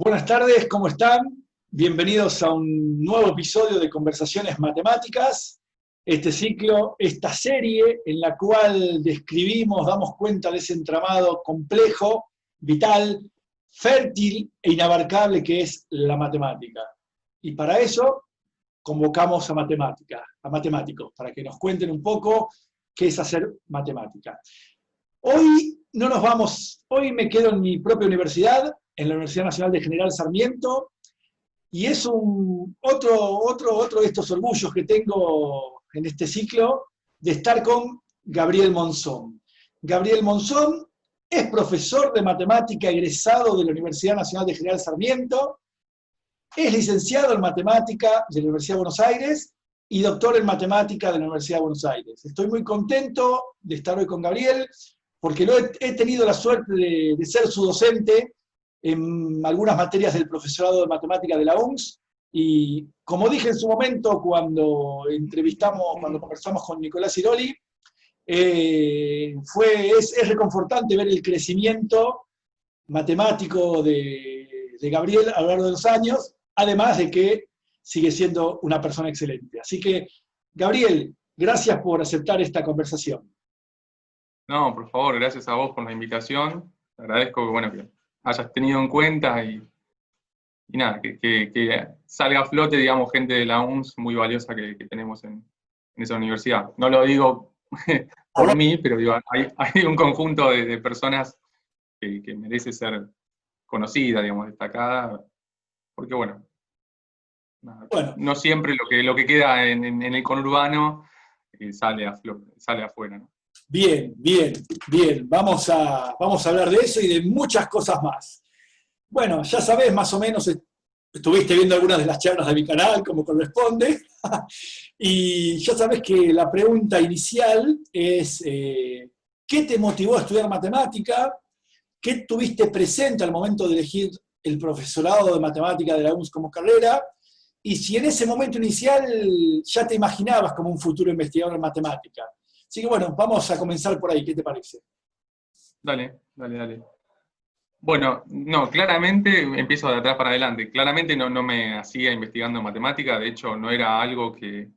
Buenas tardes, ¿cómo están? Bienvenidos a un nuevo episodio de Conversaciones Matemáticas, este ciclo, esta serie en la cual describimos, damos cuenta de ese entramado complejo, vital, fértil e inabarcable que es la matemática. Y para eso convocamos a matemáticos, para que nos cuenten un poco qué es hacer matemática. Hoy no nos vamos, hoy me quedo en mi propia universidad, en la Universidad Nacional de General Sarmiento, y es otro de estos orgullos que tengo en este ciclo de estar con Gabriel Monzón. Gabriel Monzón es profesor de matemática egresado de la Universidad Nacional de General Sarmiento, es licenciado en matemática de la Universidad de Buenos Aires y doctor en matemática de la Universidad de Buenos Aires. Estoy muy contento de estar hoy con Gabriel, porque he tenido la suerte de ser su docente en algunas materias del profesorado de matemática de la UNS, y como dije en su momento cuando conversamos con Nicolás Iroli, es reconfortante ver el crecimiento matemático de Gabriel a lo largo de los años, además de que sigue siendo una persona excelente. Así que, Gabriel, gracias por aceptar esta conversación. No, por favor, gracias a vos por la invitación. Te agradezco que hayas tenido en cuenta y nada, que salga a flote, digamos, gente de la UNS muy valiosa que tenemos en esa universidad. No lo digo por mí, pero digo, hay un conjunto de personas que merece ser conocida, digamos, destacada, porque no siempre lo que queda en el conurbano sale afuera, ¿no? Bien. Vamos a hablar de eso y de muchas cosas más. Bueno, ya sabés, más o menos, estuviste viendo algunas de las charlas de mi canal, como corresponde, y ya sabés que la pregunta inicial es, ¿qué te motivó a estudiar matemática? ¿Qué tuviste presente al momento de elegir el profesorado de matemática de la UNS como carrera? Y si en ese momento inicial ya te imaginabas como un futuro investigador en matemática. Así que bueno, vamos a comenzar por ahí, ¿qué te parece? Dale. Bueno, no, claramente, empiezo de atrás para adelante, claramente no me hacía investigando matemática, de hecho no era algo que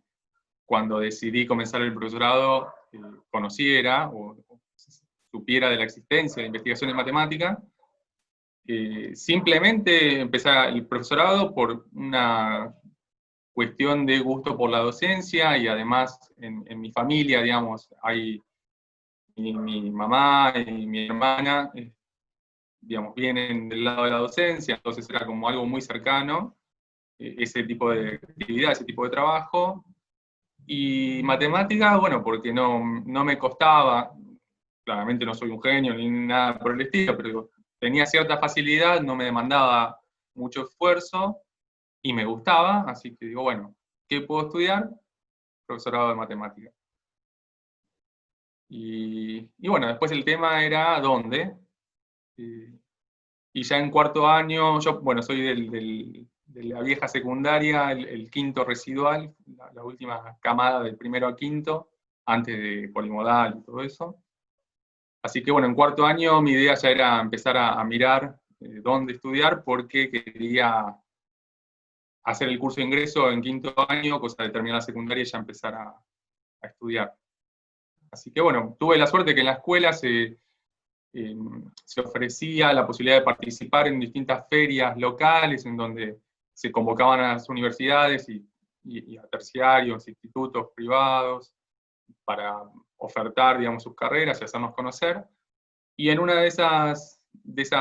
cuando decidí comenzar el profesorado conociera o supiera de la existencia de investigación en matemática. Simplemente empecé el profesorado por una cuestión de gusto por la docencia y además en mi familia, digamos, hay mi mamá y mi hermana, digamos, vienen del lado de la docencia, entonces era como algo muy cercano, ese tipo de actividad, ese tipo de trabajo. Y matemáticas, bueno, porque no me costaba, claramente no soy un genio ni nada por el estilo, pero tenía cierta facilidad, no me demandaba mucho esfuerzo y me gustaba, así que digo, bueno, ¿qué puedo estudiar? Profesorado de matemáticas. Y bueno, después el tema era dónde. Y ya en cuarto año, yo, bueno, soy de la vieja secundaria, el quinto residual, la última camada del primero a quinto, antes de polimodal y todo eso. Así que bueno, en cuarto año mi idea ya era empezar a mirar dónde estudiar, porque quería hacer el curso de ingreso en quinto año, cosa de terminar la secundaria y ya empezar a estudiar. Así que bueno, tuve la suerte que en la escuela se ofrecía la posibilidad de participar en distintas ferias locales en donde se convocaban a las universidades y a terciarios, institutos privados, para ofertar, digamos, sus carreras y hacernos conocer. Y en una de esas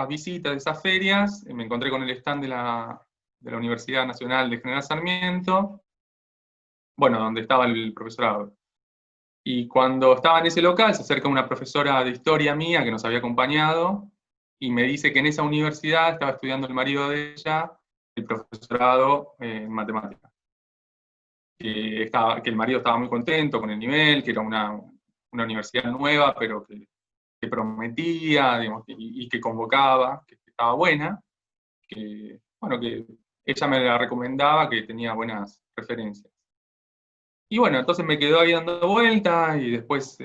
visitas, de esas ferias, me encontré con el stand de la Universidad Nacional de General Sarmiento, bueno, donde estaba el profesorado. Y cuando estaba en ese local, se acerca una profesora de historia mía que nos había acompañado y me dice que en esa universidad estaba estudiando el marido de ella el profesorado en matemáticas. Que el marido estaba muy contento con el nivel, que era una universidad nueva, pero que prometía, digamos, y que convocaba, que estaba buena, que ella me la recomendaba, que tenía buenas referencias. Y bueno, entonces me quedó ahí dando vueltas y después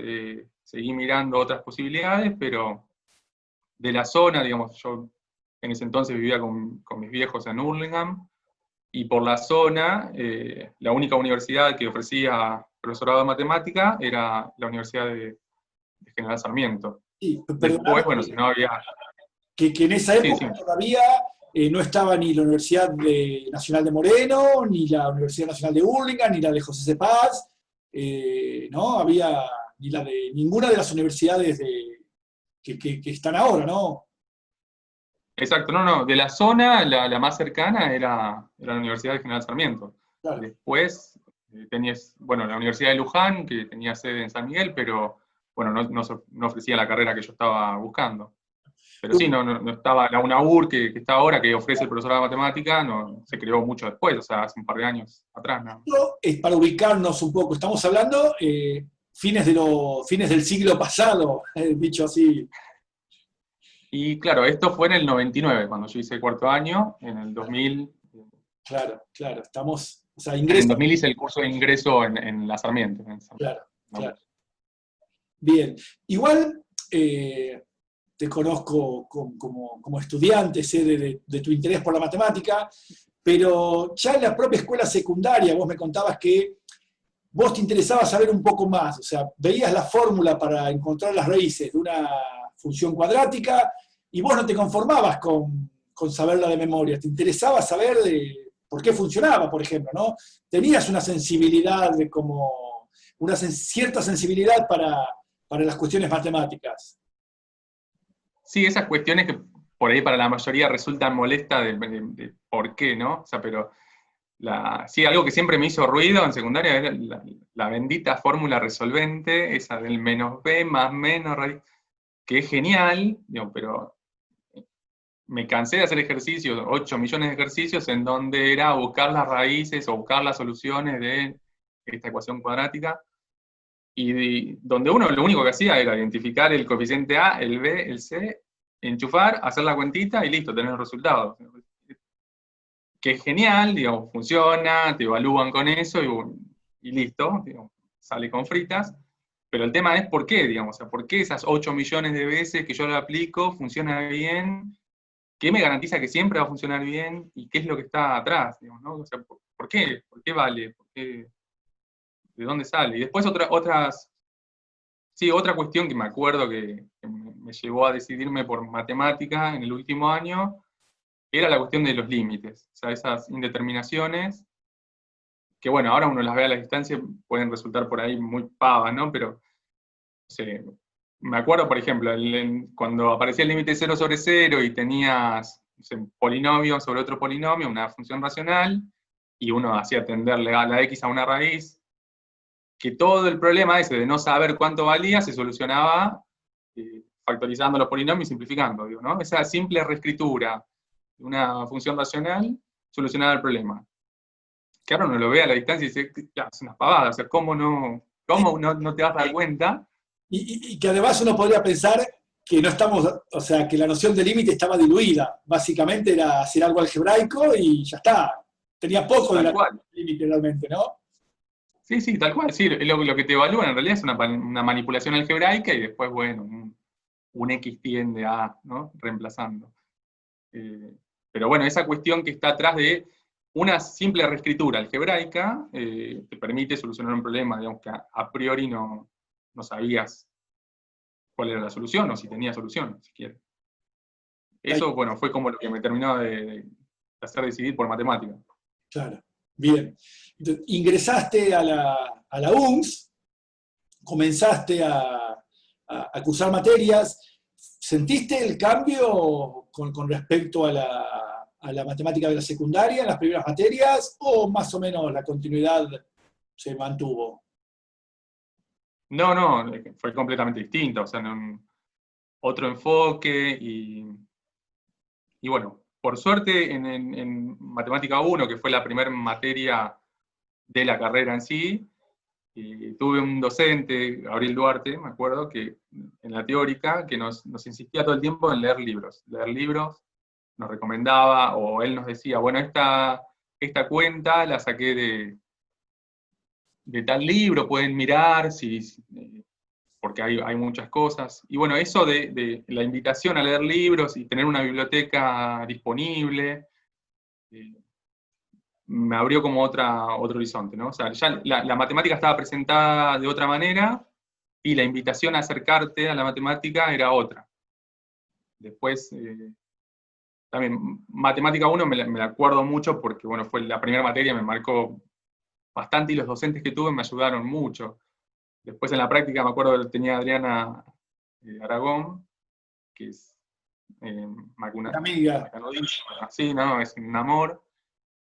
seguí mirando otras posibilidades, pero de la zona, digamos, yo en ese entonces vivía con mis viejos en Hurlingham, y por la zona, la única universidad que ofrecía profesorado de matemática era la Universidad de General Sarmiento. Sí, Después, perdóname bueno, si no había... que en esa Sí, sí. época todavía no estaba ni la Universidad Nacional de Moreno, ni la Universidad Nacional de Hurlingham, ni la de José C. Paz, no había ni la de ninguna de las universidades que están ahora, ¿no? Exacto, no, no, de la zona, la más cercana era la Universidad de General Sarmiento. Claro. Después tenías, bueno, la Universidad de Luján, que tenía sede en San Miguel, pero bueno, no ofrecía la carrera que yo estaba buscando. Pero sí, no estaba la UNAUR que está ahora, que ofrece el profesorado de matemática, no, se creó mucho después, o sea, hace un par de años atrás, ¿no? Esto es para ubicarnos un poco, estamos hablando fines del siglo pasado, dicho así. Y claro, esto fue en el 99, cuando yo hice cuarto año, en el 2000, Claro, claro, estamos, o sea, en el ingreso. 2000 hice el curso de ingreso en la Sarmiento. Claro, ¿No? claro. Bien, igual te conozco como estudiante, sé de tu interés por la matemática, pero ya en la propia escuela secundaria vos me contabas que vos te interesaba saber un poco más, o sea, veías la fórmula para encontrar las raíces de una función cuadrática y vos no te conformabas con saberla de memoria, te interesaba saber por qué funcionaba, por ejemplo, ¿no? Tenías una sensibilidad cierta sensibilidad para las cuestiones matemáticas. Sí, esas cuestiones que por ahí para la mayoría resultan molestas de por qué, ¿no? O sea, pero sí, algo que siempre me hizo ruido en secundaria era la bendita fórmula resolvente, esa del menos b más menos raíz, que es genial, digo, pero me cansé de hacer ejercicios, 8 millones de ejercicios, en donde era buscar las raíces o buscar las soluciones de esta ecuación cuadrática, y donde uno lo único que hacía era identificar el coeficiente A, el B, el C, enchufar, hacer la cuentita y listo, tener los resultados. Que es genial, digamos, funciona, te evalúan con eso y listo, digamos, sale con fritas. Pero el tema es por qué, digamos, o sea, por qué esas 8 millones de veces que yo lo aplico funciona bien, qué me garantiza que siempre va a funcionar bien y qué es lo que está atrás, digamos, ¿no? O sea, ¿por qué? ¿Por qué vale? ¿De dónde sale? Y después otra cuestión que me acuerdo que me llevó a decidirme por matemática en el último año, era la cuestión de los límites, o sea, esas indeterminaciones, que bueno, ahora uno las ve a la distancia, pueden resultar por ahí muy pavas, ¿no? Pero, no sé, me acuerdo, por ejemplo, cuando aparecía el límite 0 sobre 0 y tenías, no sé, un polinomio sobre otro polinomio, una función racional, y uno hacía tenderle a la x a una raíz, que todo el problema ese de no saber cuánto valía se solucionaba factorizando los polinomios y simplificando, digo, ¿no? Esa simple reescritura de una función racional solucionaba el problema. Que ahora uno lo ve a la distancia y dice, ya, es una pavada, o sea, ¿cómo no te vas a dar cuenta? Y que además uno podría pensar que no estamos, o sea, que la noción de límite estaba diluida. Básicamente era hacer algo algebraico y ya está. Tenía poco de Tal la cual. límite realmente, ¿no? Sí, sí, tal cual. Sí, lo que te evalúan en realidad es una manipulación algebraica y después, bueno, un X tiende a, ¿no? Reemplazando. Pero bueno, esa cuestión que está atrás de una simple reescritura algebraica te permite solucionar un problema, digamos, que a priori no sabías cuál era la solución o si tenía solución, siquiera. Eso, bueno, fue como lo que me terminó de hacer decidir por matemática. Claro, bien. Entonces, ingresaste a la UNS, comenzaste a cursar materias. ¿Sentiste el cambio con respecto a la matemática de la secundaria en las primeras materias o más o menos la continuidad se mantuvo? No, fue completamente distinto, o sea, otro enfoque y bueno, por suerte en Matemática 1, que fue la primera materia de la carrera en sí, tuve un docente, Gabriel Duarte, me acuerdo, que en la teórica, que nos insistía todo el tiempo en leer libros, nos recomendaba, o él nos decía, bueno, esta cuenta la saqué de tal libro, pueden mirar porque hay muchas cosas. Y bueno, eso de la invitación a leer libros y tener una biblioteca disponible, me abrió como otro horizonte, ¿no? O sea, ya la matemática estaba presentada de otra manera, y la invitación a acercarte a la matemática era otra. Después, también, Matemática 1 me la acuerdo mucho porque, bueno, fue la primera materia, me marcó bastante, y los docentes que tuve me ayudaron mucho. Después en la práctica me acuerdo que tenía a Adriana Aragón, que es Amiga. mecanodista, sí, ¿no? Es un amor.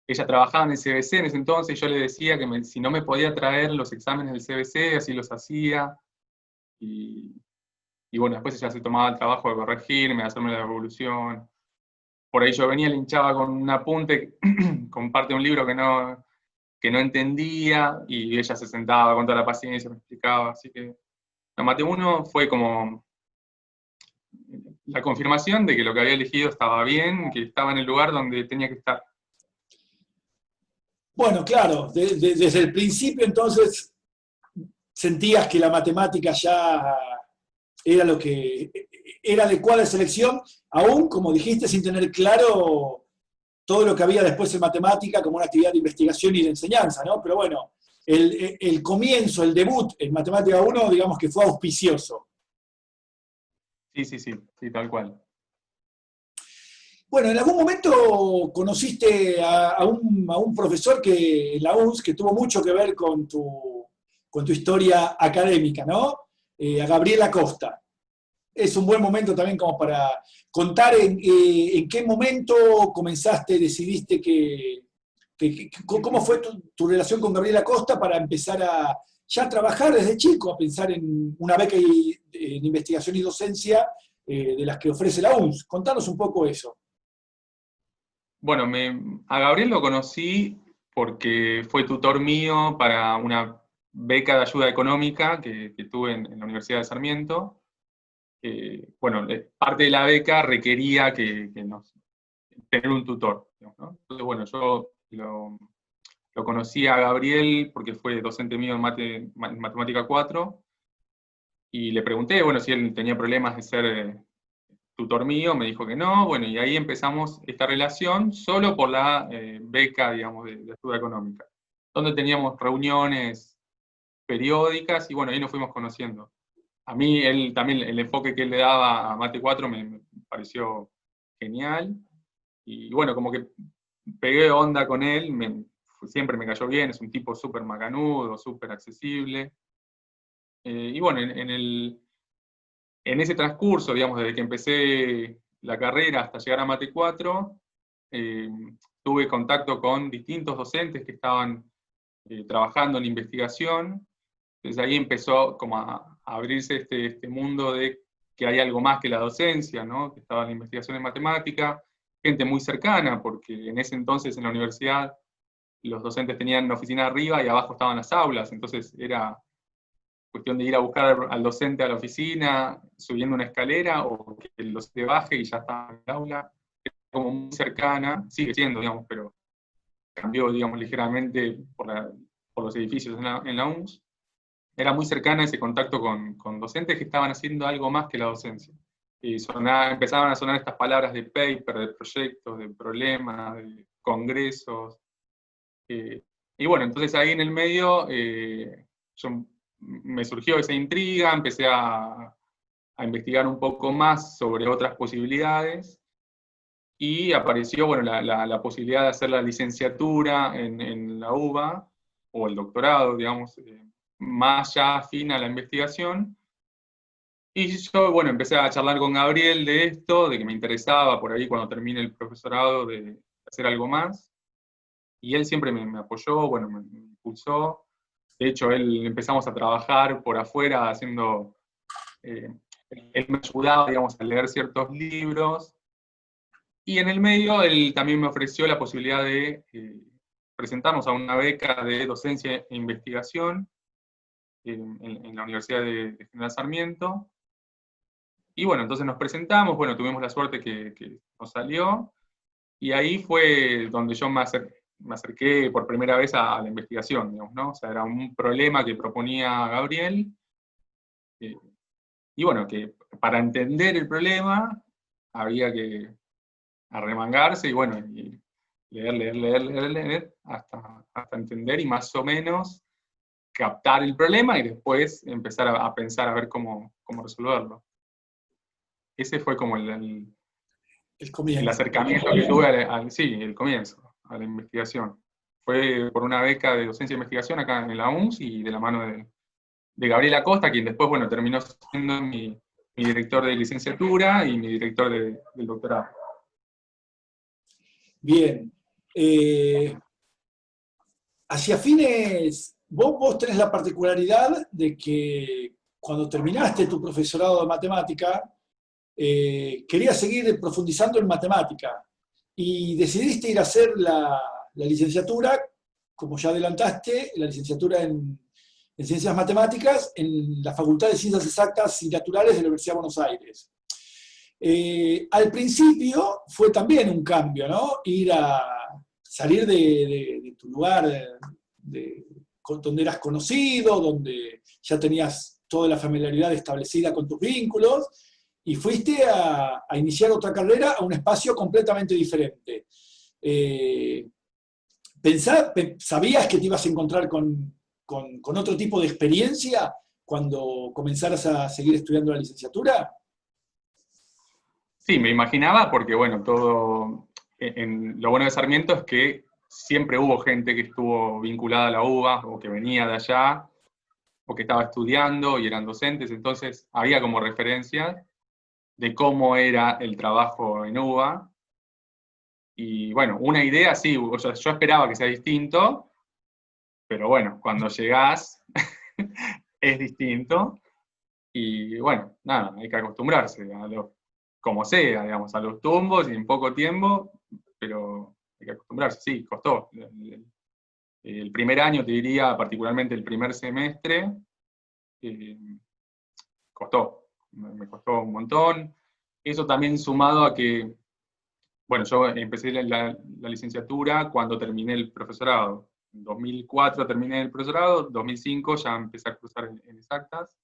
Ella trabajaba en el CBC en ese entonces, y yo le decía que si no me podía traer los exámenes del CBC, así los hacía. Y bueno, después ella se tomaba el trabajo de corregirme, de hacerme la devolución. Por ahí yo venía, le hinchaba con un apunte, con parte de un libro que no entendía, y ella se sentaba con toda la paciencia, me explicaba. Así que la Mate 1 fue como la confirmación de que lo que había elegido estaba bien, que estaba en el lugar donde tenía que estar. Bueno, claro, desde el principio entonces sentías que la matemática ya era lo que era adecuada de selección, aún, como dijiste, sin tener claro todo lo que había después en matemática como una actividad de investigación y de enseñanza, ¿no? Pero bueno, el comienzo, el debut en Matemática 1, digamos que fue auspicioso. Sí, tal cual. Bueno, en algún momento conociste a un profesor que, en la UNS que tuvo mucho que ver con tu historia académica, ¿no? A Gabriel Acosta. Es un buen momento también como para contar en qué momento comenzaste, decidiste cómo fue tu relación con Gabriel Acosta para empezar a ya trabajar desde chico, a pensar en una beca en investigación y docencia de las que ofrece la UNS. Contanos un poco eso. Bueno, a Gabriel lo conocí porque fue tutor mío para una beca de ayuda económica que tuve en la Universidad de Sarmiento. Bueno, parte de la beca requería tener un tutor, digamos, ¿no? Entonces, bueno, yo lo conocí a Gabriel porque fue docente mío en Matemática 4, y le pregunté, bueno, si él tenía problemas de ser tutor mío. Me dijo que no, bueno, y ahí empezamos esta relación solo por la beca, digamos, de ayuda económica, donde teníamos reuniones periódicas, y bueno, ahí nos fuimos conociendo. A mí, él también, el enfoque que él le daba a Mate 4 me pareció genial, y bueno, como que pegué onda con él, siempre me cayó bien, es un tipo súper macanudo, súper accesible. Y bueno, en ese transcurso, digamos, desde que empecé la carrera hasta llegar a Mate 4, tuve contacto con distintos docentes que estaban trabajando en investigación. Desde ahí empezó como a abrirse este mundo de que hay algo más que la docencia, ¿no? Que estaba la investigación en matemática, gente muy cercana, porque en ese entonces en la universidad los docentes tenían una oficina arriba y abajo estaban las aulas, entonces era cuestión de ir a buscar al docente a la oficina, subiendo una escalera, o que el docente baje y ya está en el aula. Es como muy cercana, sigue siendo, digamos, pero cambió, digamos, ligeramente por los edificios en la UNS. Era muy cercana ese contacto con docentes que estaban haciendo algo más que la docencia. Y empezaban a sonar estas palabras de paper, de proyectos, de problemas, de congresos. Y bueno, entonces ahí en el medio me surgió esa intriga, empecé a investigar un poco más sobre otras posibilidades, y apareció, bueno, la posibilidad de hacer la licenciatura en la UBA, o el doctorado, digamos, más ya afín a la investigación. Y yo, bueno, empecé a charlar con Gabriel de esto, de que me interesaba por ahí cuando termine el profesorado de hacer algo más. Y él siempre me apoyó, bueno, me impulsó. De hecho, empezamos a trabajar por afuera haciendo, él me ayudaba, digamos, a leer ciertos libros, y en el medio él también me ofreció la posibilidad de presentarnos a una beca de docencia e investigación en la Universidad de General Sarmiento. Y bueno, entonces nos presentamos, bueno, tuvimos la suerte que nos salió, y ahí fue donde yo me acerqué por primera vez a la investigación, digamos, ¿no? O sea, era un problema que proponía Gabriel, Y bueno, que para entender el problema había que arremangarse y bueno, y leer, hasta entender y más o menos captar el problema y después empezar a pensar a ver cómo resolverlo. Ese fue como el comienzo. acercamiento que tuve sí, el comienzo, a la investigación. Fue por una beca de docencia de investigación acá en la UNS y de la mano de Gabriel Acosta, quien después, bueno, terminó siendo mi director de licenciatura y mi director del doctorado. Bien. Hacia fines, vos tenés la particularidad de que cuando terminaste tu profesorado de matemática, querías seguir profundizando en matemática y decidiste ir a hacer la licenciatura, como ya adelantaste, la licenciatura en Ciencias Matemáticas en la Facultad de Ciencias Exactas y Naturales de la Universidad de Buenos Aires. Al principio fue también un cambio, ¿no? Ir a salir de tu lugar donde eras conocido, donde ya tenías toda la familiaridad establecida con tus vínculos, y fuiste a iniciar otra carrera a un espacio completamente diferente. ¿Sabías que te ibas a encontrar con otro tipo de experiencia cuando comenzaras a seguir estudiando la licenciatura? Sí, me imaginaba porque, bueno, lo bueno de Sarmiento es que siempre hubo gente que estuvo vinculada a la UBA o que venía de allá o que estaba estudiando y eran docentes, entonces había como referencia de cómo era el trabajo en UBA. Y bueno, una idea sí, o sea, yo esperaba que sea distinto, pero bueno, cuando llegás es distinto. Y bueno, nada, hay que acostumbrarse como sea, digamos, a los tumbos y en poco tiempo, pero hay que acostumbrarse, sí, costó. El primer año, te diría, particularmente el primer semestre, costó, me costó un montón. Eso también sumado a que, bueno, yo empecé la licenciatura cuando terminé el profesorado. En 2004 terminé el profesorado, en 2005 ya empecé a cursar en exactas.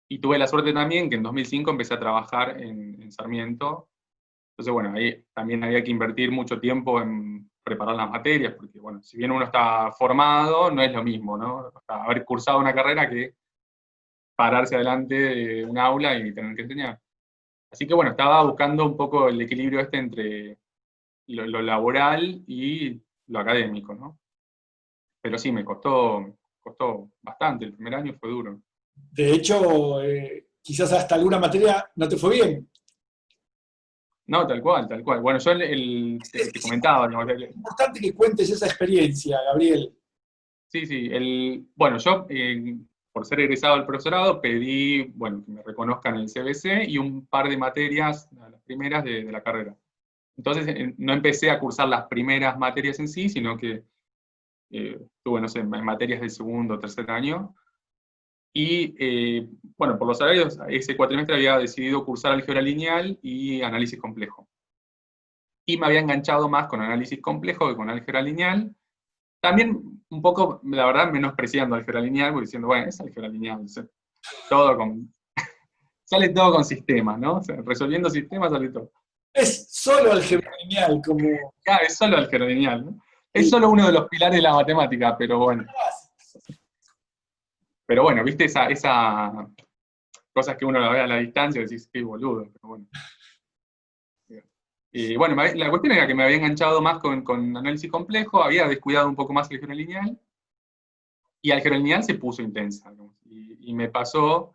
Y tuve la suerte también que en 2005 empecé a trabajar en Sarmiento. Entonces, bueno, ahí también había que invertir mucho tiempo en preparar las materias, porque, bueno, si bien uno está formado, no es lo mismo, ¿no? O sea, haber cursado una carrera que pararse adelante de un aula y tener que enseñar. Así que, bueno, estaba buscando un poco el equilibrio entre lo laboral y lo académico, ¿no? Pero sí, me costó bastante, el primer año fue duro. De hecho, quizás hasta alguna materia no te fue bien. No, tal cual, tal cual. Bueno, yo te comentaba, ¿no? Es importante que cuentes esa experiencia, Gabriel. Sí, sí. Bueno, yo, por ser egresado del profesorado, pedí, bueno, que me reconozcan el CBC y un par de materias, las primeras de la carrera. Entonces, no empecé a cursar las primeras materias en sí, sino que tuve, no sé, materias del segundo o tercer año. Y, bueno, por los horarios, ese cuatrimestre había decidido cursar álgebra lineal y análisis complejo. Y me había enganchado más con análisis complejo que con álgebra lineal. También un poco, la verdad, menospreciando álgebra lineal, porque diciendo, bueno, es álgebra lineal, todo sale todo con sistemas, ¿no? O sea, resolviendo sistemas sale todo. Es solo álgebra lineal, como... Claro, es solo álgebra lineal, ¿no? Es solo uno de los pilares de la matemática, pero bueno. Pero bueno, viste esa cosas que uno la ve a la distancia y decís, qué boludo, pero bueno. Y bueno, la cuestión era que me había enganchado más con análisis complejo, había descuidado un poco más álgebra lineal, y álgebra lineal se puso intensa, ¿no? Y me pasó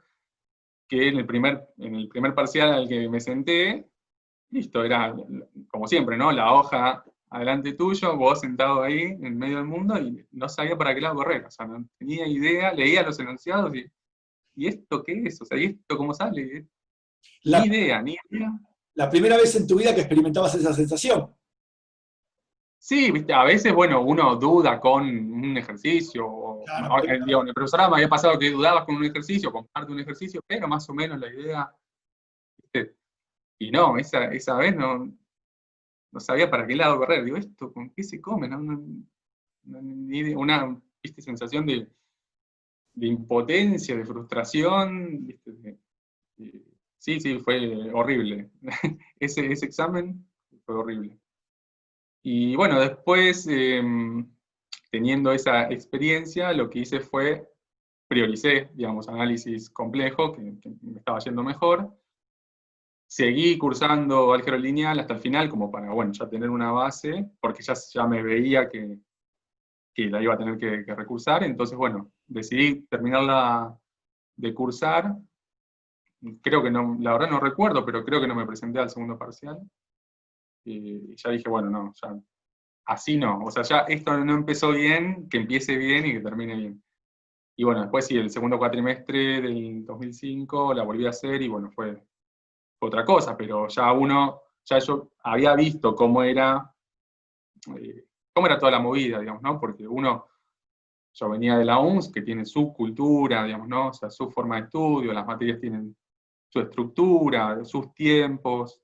que en el primer parcial al que me senté, listo, era como siempre, ¿no? La hoja adelante tuyo, vos sentado ahí en medio del mundo y no sabía para qué lado correr, o sea, no tenía idea, leía los enunciados ¿y esto qué es? O sea, ¿y esto cómo sale? Ni idea. La primera vez en tu vida que experimentabas esa sensación. Sí, viste, a veces, bueno, uno duda con un ejercicio, Claro, digo, en el profesorado me había pasado que dudabas con un ejercicio, con parte de un ejercicio, pero más o menos la idea, ¿viste? Y no, esa vez no sabía para qué lado correr. Digo, ¿esto con qué se come? Una, ¿viste? Sensación de impotencia, de frustración, ¿viste? Sí, fue horrible. Ese examen fue horrible. Y bueno, después, teniendo esa experiencia, lo que hice fue, prioricé, digamos, análisis complejo, que me estaba yendo mejor. Seguí cursando álgebra lineal hasta el final, como para, bueno, ya tener una base, porque ya me veía que la iba a tener que recursar. Entonces, bueno, decidí terminarla de cursar. Creo que no, la verdad no recuerdo, pero creo que no me presenté al segundo parcial. Y ya dije, bueno, no, ya, así no. O sea, ya esto no empezó bien, que empiece bien y que termine bien. Y bueno, después sí, el segundo cuatrimestre del 2005 la volví a hacer y bueno, fue otra cosa, pero ya yo había visto cómo era toda la movida, digamos, ¿no? Porque yo venía de la UNS, que tiene su cultura, digamos, ¿no? O sea, su forma de estudio, las materias tienen su estructura, sus tiempos,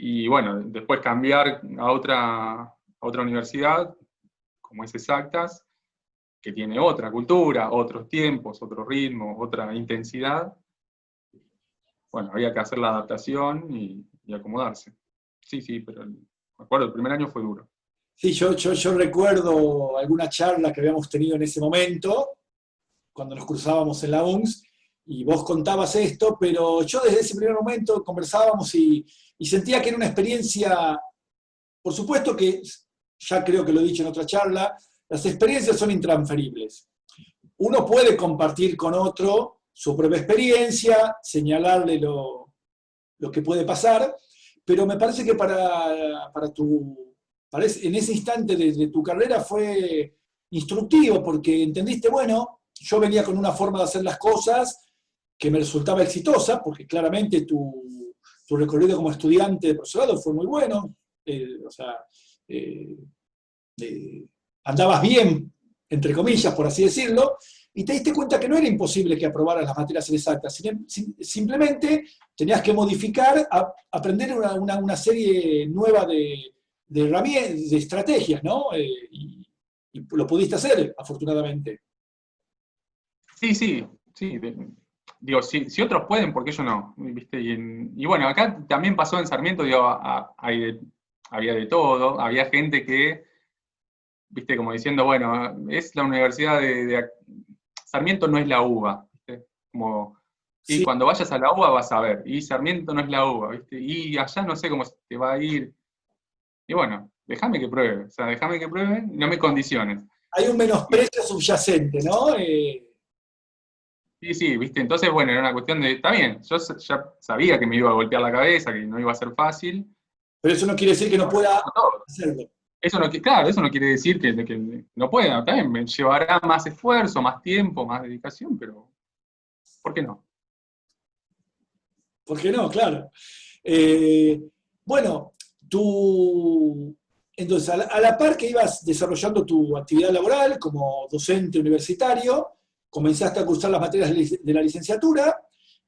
y bueno, después cambiar a otra universidad, como es Exactas, que tiene otra cultura, otros tiempos, otro ritmo, otra intensidad. Bueno, había que hacer la adaptación y acomodarse. Sí, pero me acuerdo, el primer año fue duro. Sí, yo recuerdo alguna charla que habíamos tenido en ese momento, cuando nos cruzábamos en la UNS, y vos contabas esto, pero yo desde ese primer momento conversábamos y sentía que era una experiencia, por supuesto que, ya creo que lo he dicho en otra charla, las experiencias son intransferibles. Uno puede compartir con otro su propia experiencia, señalarle lo que puede pasar, pero me parece que en ese instante de tu carrera fue instructivo, porque entendiste, bueno, yo venía con una forma de hacer las cosas que me resultaba exitosa, porque claramente tu recorrido como estudiante de profesorado fue muy bueno, o sea, eh, eh, andabas bien, entre comillas, por así decirlo, y te diste cuenta que no era imposible que aprobaras las materias exactas, simplemente tenías que modificar, aprender una serie nueva de herramientas, de estrategias, ¿no? Y lo pudiste hacer, afortunadamente. Sí. Digo, si otros pueden, ¿por qué yo no? ¿Viste? Y bueno, acá también pasó en Sarmiento, digo, había de todo, había gente que, viste, como diciendo, bueno, es la universidad Sarmiento no es la UBA, ¿viste? Como, y Sí, cuando vayas a la UBA vas a ver, y Sarmiento no es la UBA, ¿viste? Y allá no sé cómo te va a ir. Y bueno, déjame que pruebe, o sea, déjame que pruebe, no me condiciones. hay un menosprecio subyacente, ¿no? Sí, viste, entonces, bueno, era una cuestión de, está bien, yo ya sabía que me iba a golpear la cabeza, que no iba a ser fácil, Pero eso no quiere decir que no bueno, pueda como todo. hacerlo. Claro, eso no quiere decir que no pueda, también me llevará más esfuerzo, más tiempo, más dedicación, pero ¿por qué no? ¿Por qué no? Claro. Eh, bueno, entonces, a la par que ibas desarrollando tu actividad laboral como docente universitario, comenzaste a cursar las materias de la licenciatura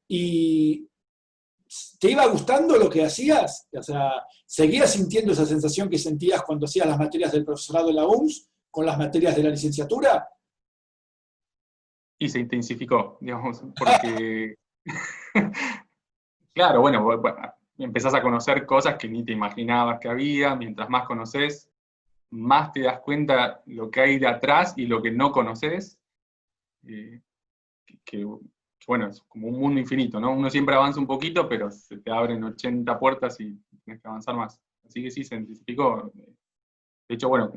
y ¿te iba gustando lo que hacías? O sea, ¿seguías sintiendo esa sensación que sentías cuando hacías las materias del profesorado en la UNS con las materias de la licenciatura? Y se intensificó, digamos, porque, claro, bueno, empezás a conocer cosas que ni te imaginabas que había, mientras más conoces, más te das cuenta lo que hay de atrás y lo que no conoces, eh, que, bueno, es como un mundo infinito, ¿no? Uno siempre avanza un poquito, pero se te abren 80 puertas y tienes que avanzar más. Así que sí, se intensificó. De hecho, bueno,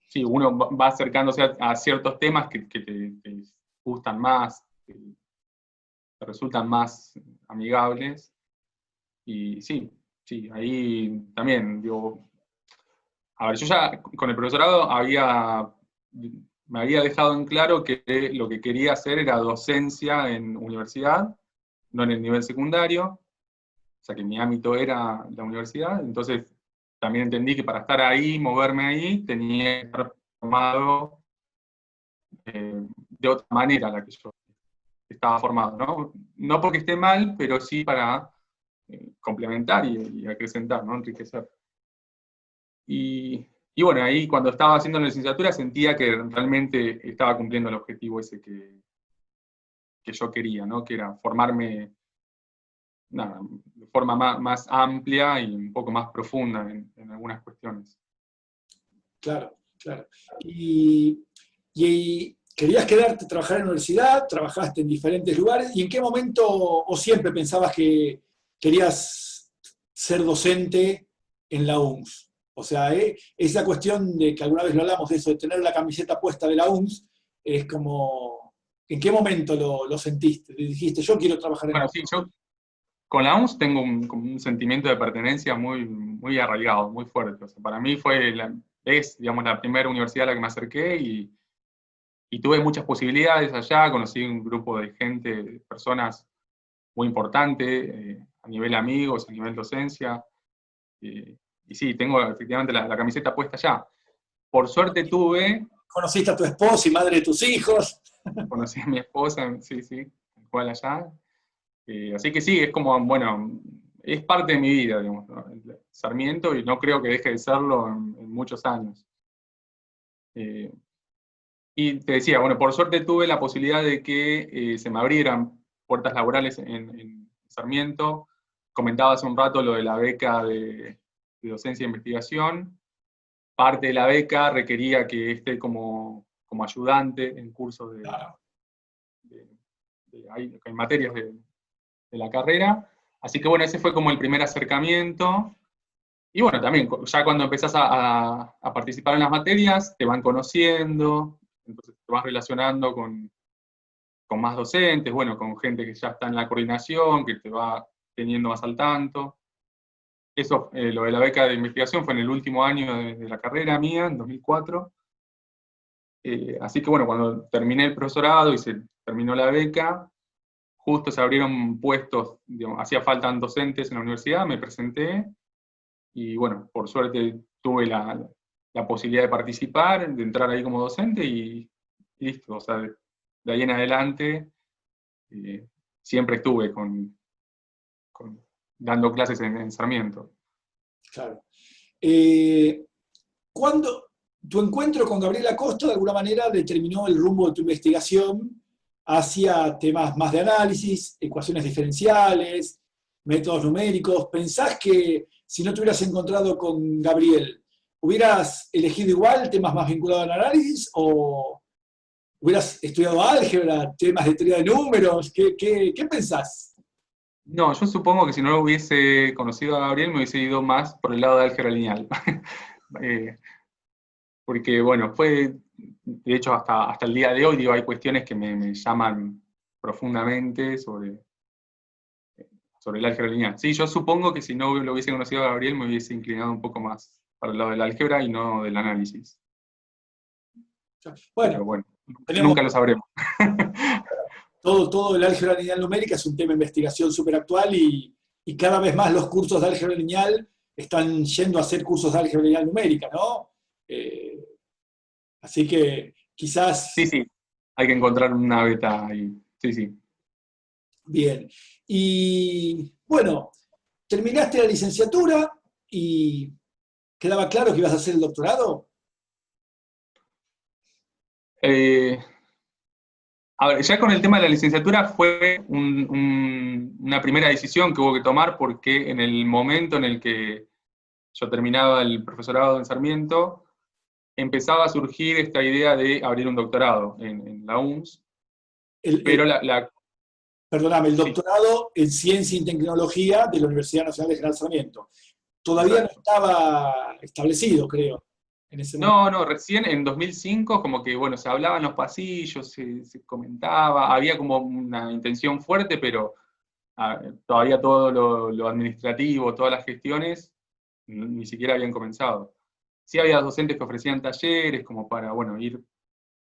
sí, uno va acercándose a ciertos temas que te gustan más, que te resultan más amigables. Y sí, ahí también, digo, a ver, yo ya con el profesorado me había dejado en claro que lo que quería hacer era docencia en universidad, no en el nivel secundario, o sea que mi ámbito era la universidad, entonces también entendí que para estar ahí, moverme ahí, tenía que estar formado de otra manera a la que yo estaba formado, ¿no? No porque esté mal, pero sí para complementar y acrecentar, ¿no? Enriquecer. Y Y bueno, ahí cuando estaba haciendo la licenciatura sentía que realmente estaba cumpliendo el objetivo ese que yo quería, ¿no? Que era formarme nada, de forma más amplia y un poco más profunda en algunas cuestiones. Claro, claro. Y querías quedarte a trabajar en la universidad, trabajaste en diferentes lugares, ¿y en qué momento o siempre pensabas que querías ser docente en la UNS? O sea, esa cuestión de que alguna vez lo hablamos de eso, de tener la camiseta puesta de la UNS, es como, ¿en qué momento lo sentiste? Dijiste, yo quiero trabajar en la Bueno, UNS. sí, yo con la UNS tengo como un sentimiento de pertenencia muy arraigado, muy fuerte. O sea, para mí es, digamos, la primera universidad a la que me acerqué y tuve muchas posibilidades allá, conocí un grupo de gente, de personas muy importantes, a nivel amigos, a nivel docencia, y sí, tengo efectivamente la camiseta puesta allá. Por suerte Conociste a tu esposa y madre de tus hijos. conocí a mi esposa, sí, sí, igual allá. Así que sí, es como, bueno, es parte de mi vida, digamos, ¿no? El Sarmiento, y no creo que deje de serlo en muchos años. Eh, y te decía, bueno, por suerte tuve la posibilidad de que se me abrieran puertas laborales en Sarmiento. Comentaba hace un rato lo de la beca de docencia e investigación. Parte de la beca requería que esté como ayudante en cursos Claro, hay materias de la carrera. Así que bueno, ese fue como el primer acercamiento. Y bueno, también ya cuando empezás a participar en las materias, te van conociendo, entonces te vas relacionando con más docentes, bueno, con gente que ya está en la coordinación, que te va teniendo más al tanto. Eso, lo de la beca de investigación fue en el último año de la carrera mía, en 2004. Así que bueno, cuando terminé el profesorado y se terminó la beca, justo se abrieron puestos, digamos, hacía falta docentes en la universidad, me presenté y bueno, por suerte tuve la posibilidad de participar, de entrar ahí como docente y listo, o sea, de ahí en adelante eh, siempre estuve dando clases en Sarmiento. claro. Eh, ¿Cuándo tu encuentro con Gabriela Costa de alguna manera determinó el rumbo de tu investigación hacia temas más de análisis, ecuaciones diferenciales, métodos numéricos? ¿Pensás que si no te hubieras encontrado con Gabriel, hubieras elegido igual temas más vinculados al análisis o hubieras estudiado álgebra, temas de teoría de números? ¿Qué pensás? No, yo supongo que si no lo hubiese conocido a Gabriel me hubiese ido más por el lado de álgebra lineal. Eh, porque bueno, de hecho hasta el día de hoy, digo, hay cuestiones que me llaman profundamente sobre el álgebra lineal. Sí, yo supongo que si no lo hubiese conocido a Gabriel me hubiese inclinado un poco más para el lado del álgebra y no del análisis. Bueno, Pero bueno, tenemos nunca lo sabremos. todo el álgebra lineal numérica es un tema de investigación súper actual y cada vez más los cursos de álgebra lineal están yendo a ser cursos de álgebra lineal numérica, ¿no? Eh, Así que Sí, quizás, sí, hay que encontrar una beta ahí. Sí, sí. bien. Y bueno, terminaste la licenciatura y quedaba claro que ibas a hacer el doctorado. Eh, a ver, ya con el tema de la licenciatura fue una primera decisión que hubo que tomar porque en el momento en el que yo terminaba el profesorado en Sarmiento, empezaba a surgir esta idea de abrir un doctorado en la UNS, El, pero el- Perdóname, el sí, doctorado en Ciencia y Tecnología de la Universidad Nacional de General Sarmiento. Todavía no exacto. estaba establecido, creo, en ese momento. No, no, recién en 2005 como que, bueno, se hablaba en los pasillos, se comentaba, había como una intención fuerte, pero todavía todo lo administrativo, todas las gestiones, ni siquiera habían comenzado. Sí había docentes que ofrecían talleres como para, bueno, ir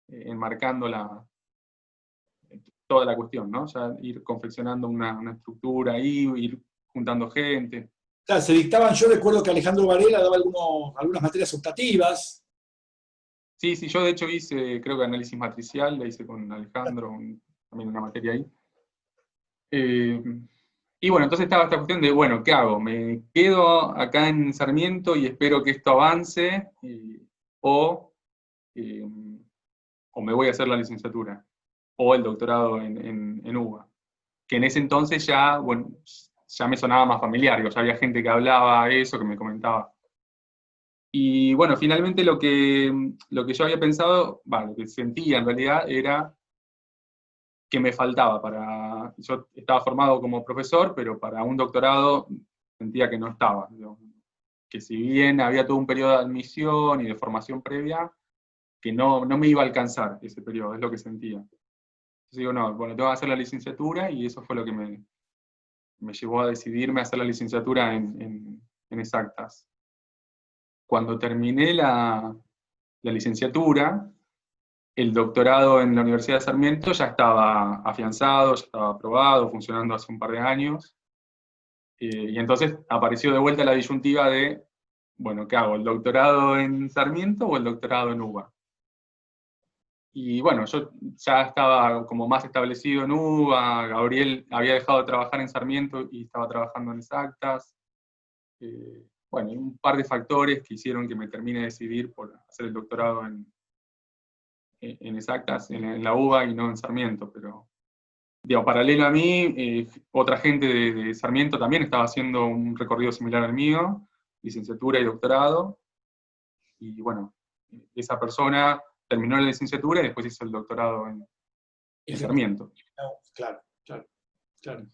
enmarcando toda la cuestión, ¿no? Ya ir confeccionando una estructura ahí, ir juntando gente. Claro, se dictaban, yo recuerdo que Alejandro Varela daba algunas materias optativas. Sí, sí, yo de hecho hice, creo que análisis matricial, la hice con Alejandro, también una materia ahí. Eh, Y bueno, entonces estaba esta cuestión de, bueno, ¿qué hago? ¿Me quedo acá en Sarmiento y espero que esto avance? O, eh, o me voy a hacer la licenciatura, o el doctorado en UBA. Que en ese entonces ya, bueno, ya me sonaba más familiar, digo, ya había gente que hablaba eso, que me comentaba. Y bueno, finalmente lo que yo había pensado, lo que sentía en realidad era que me faltaba para... Yo estaba formado como profesor, pero para un doctorado sentía que no estaba. Digo, que si bien había todo un periodo de admisión y de formación previa, que no me iba a alcanzar ese periodo, es lo que sentía. Entonces digo, no, bueno, tengo que hacer la licenciatura, y eso fue lo que me llevó a decidirme a hacer la licenciatura en exactas. Cuando terminé la licenciatura, el doctorado en la Universidad de Sarmiento ya estaba afianzado, ya estaba aprobado, funcionando hace un par de años, y entonces apareció de vuelta la disyuntiva de, bueno, ¿qué hago? ¿El doctorado en Sarmiento o el doctorado en UBA? Y bueno, yo ya estaba como más establecido en UBA, Gabriel había dejado de trabajar en Sarmiento y estaba trabajando en exactas. Bueno, y un par de factores que hicieron que me termine de decidir por hacer el doctorado en exactas, en la UBA y no en Sarmiento, pero digo, paralelo a mí, otra gente de Sarmiento también estaba haciendo un recorrido similar al mío, licenciatura y doctorado, y bueno, esa persona terminó la licenciatura y después hizo el doctorado en Sarmiento. Claro, claro, claro.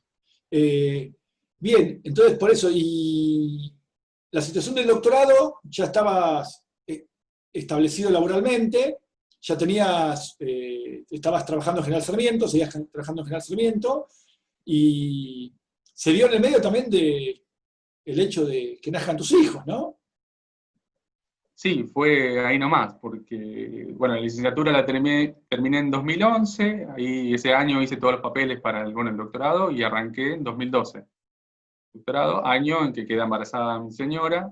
Bien, entonces por eso, y la situación del doctorado, ya estabas establecido laboralmente, ya tenías, estabas trabajando en General Sarmiento, seguías trabajando en General Sarmiento, y se dio en el medio también de el hecho de que nazcan tus hijos, ¿no? Sí, fue ahí nomás, porque, bueno, la licenciatura la terminé en 2011, ahí ese año hice todos los papeles para el doctorado y arranqué en 2012. Doctorado, año en que queda embarazada mi señora,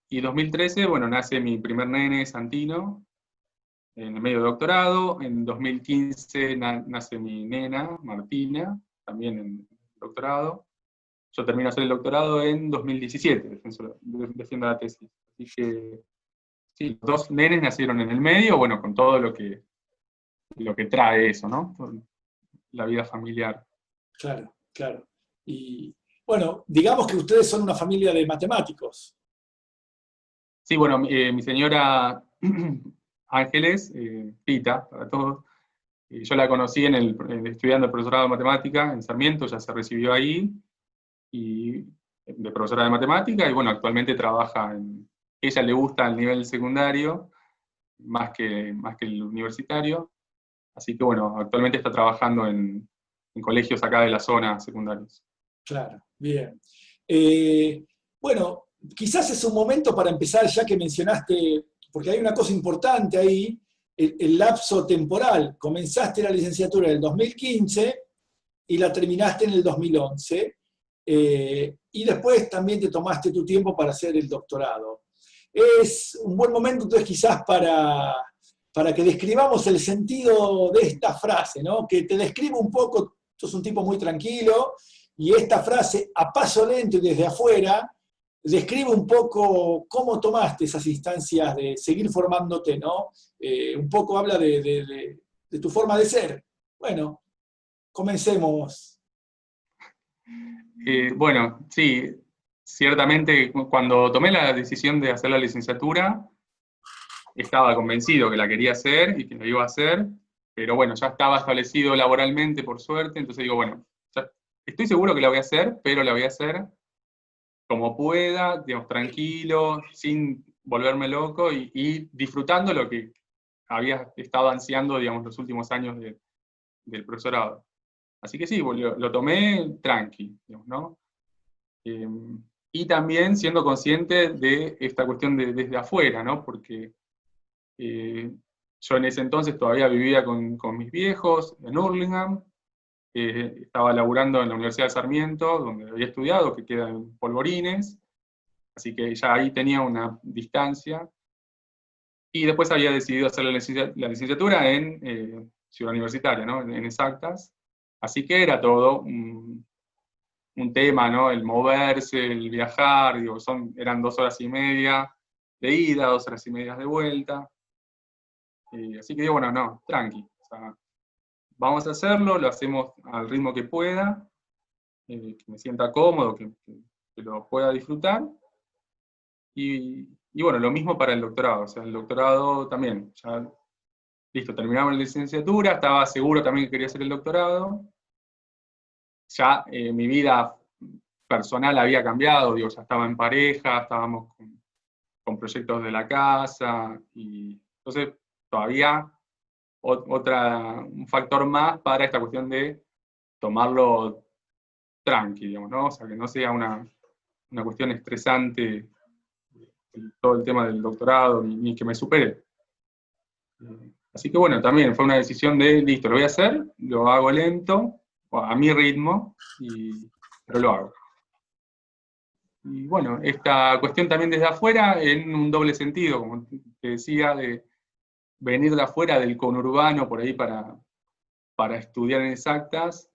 y 2013, bueno, nace mi primer nene, Santino, en el medio de doctorado. En 2015 nace mi nena, Martina, también en doctorado. Yo termino de hacer el doctorado en 2017, defiendo la tesis. Así que, sí, los dos nenes nacieron en el medio, bueno, con todo lo que trae eso, ¿no? Con la vida familiar. Claro, claro. Y bueno, digamos que ustedes son una familia de matemáticos. Sí, bueno, mi señora Ángeles, Pita, para todos, yo la conocí estudiando el profesorado de matemática en Sarmiento, ya se recibió ahí, y de profesora de matemática, y bueno, actualmente trabaja ella le gusta el nivel secundario, más que el universitario, así que bueno, actualmente está trabajando en colegios acá de la zona secundarios. Claro, bien. Bueno, quizás es un momento para empezar, ya que mencionaste, porque hay una cosa importante ahí, el lapso temporal. Comenzaste la licenciatura en el 2015 y la terminaste en el 2011, y después también te tomaste tu tiempo para hacer el doctorado. Es un buen momento entonces quizás para que describamos el sentido de esta frase, ¿no? Que te describe un poco, sos un tipo muy tranquilo, y esta frase, a paso lento y desde afuera, describe un poco cómo tomaste esas instancias de seguir formándote, ¿no? Un poco habla de tu forma de ser. Bueno, comencemos. Bueno, sí, ciertamente cuando tomé la decisión de hacer la licenciatura, estaba convencido que la quería hacer y que lo iba a hacer, pero bueno, ya estaba establecido laboralmente, por suerte, entonces digo, bueno, estoy seguro que la voy a hacer, pero la voy a hacer como pueda, digamos, tranquilo, sin volverme loco y disfrutando lo que había estado ansiando, digamos, los últimos años del profesorado. Así que sí, lo tomé tranqui, digamos, ¿no? Y también siendo consciente de esta cuestión desde afuera, ¿no? Porque yo en ese entonces todavía vivía con mis viejos en Hurlingham, estaba laburando en la Universidad de Sarmiento, donde había estudiado, que queda en Polvorines, así que ya ahí tenía una distancia, y después había decidido hacer la licenciatura en Ciudad Universitaria, ¿no? En exactas, así que era todo un tema, ¿no? El moverse, el viajar, digo, eran 2 horas y media de ida, 2 horas y media de vuelta. Así que digo, bueno, no, tranqui. O sea, vamos a hacerlo, lo hacemos al ritmo que pueda, que me sienta cómodo, que lo pueda disfrutar. Y bueno, lo mismo para el doctorado. O sea, el doctorado también, ya, listo, terminamos la licenciatura, estaba seguro también que quería hacer el doctorado. Ya mi vida personal había cambiado, digo, ya estaba en pareja, estábamos con proyectos de la casa, y entonces todavía un factor más para esta cuestión de tomarlo tranqui, digamos, ¿no? O sea, que no sea una cuestión estresante todo el tema del doctorado, ni que me supere. Así que bueno, también fue una decisión de, listo, lo voy a hacer, lo hago lento, a mi ritmo, pero lo hago. Y bueno, esta cuestión también desde afuera, en un doble sentido, como te decía, de venir de afuera del conurbano por ahí para estudiar en exactas,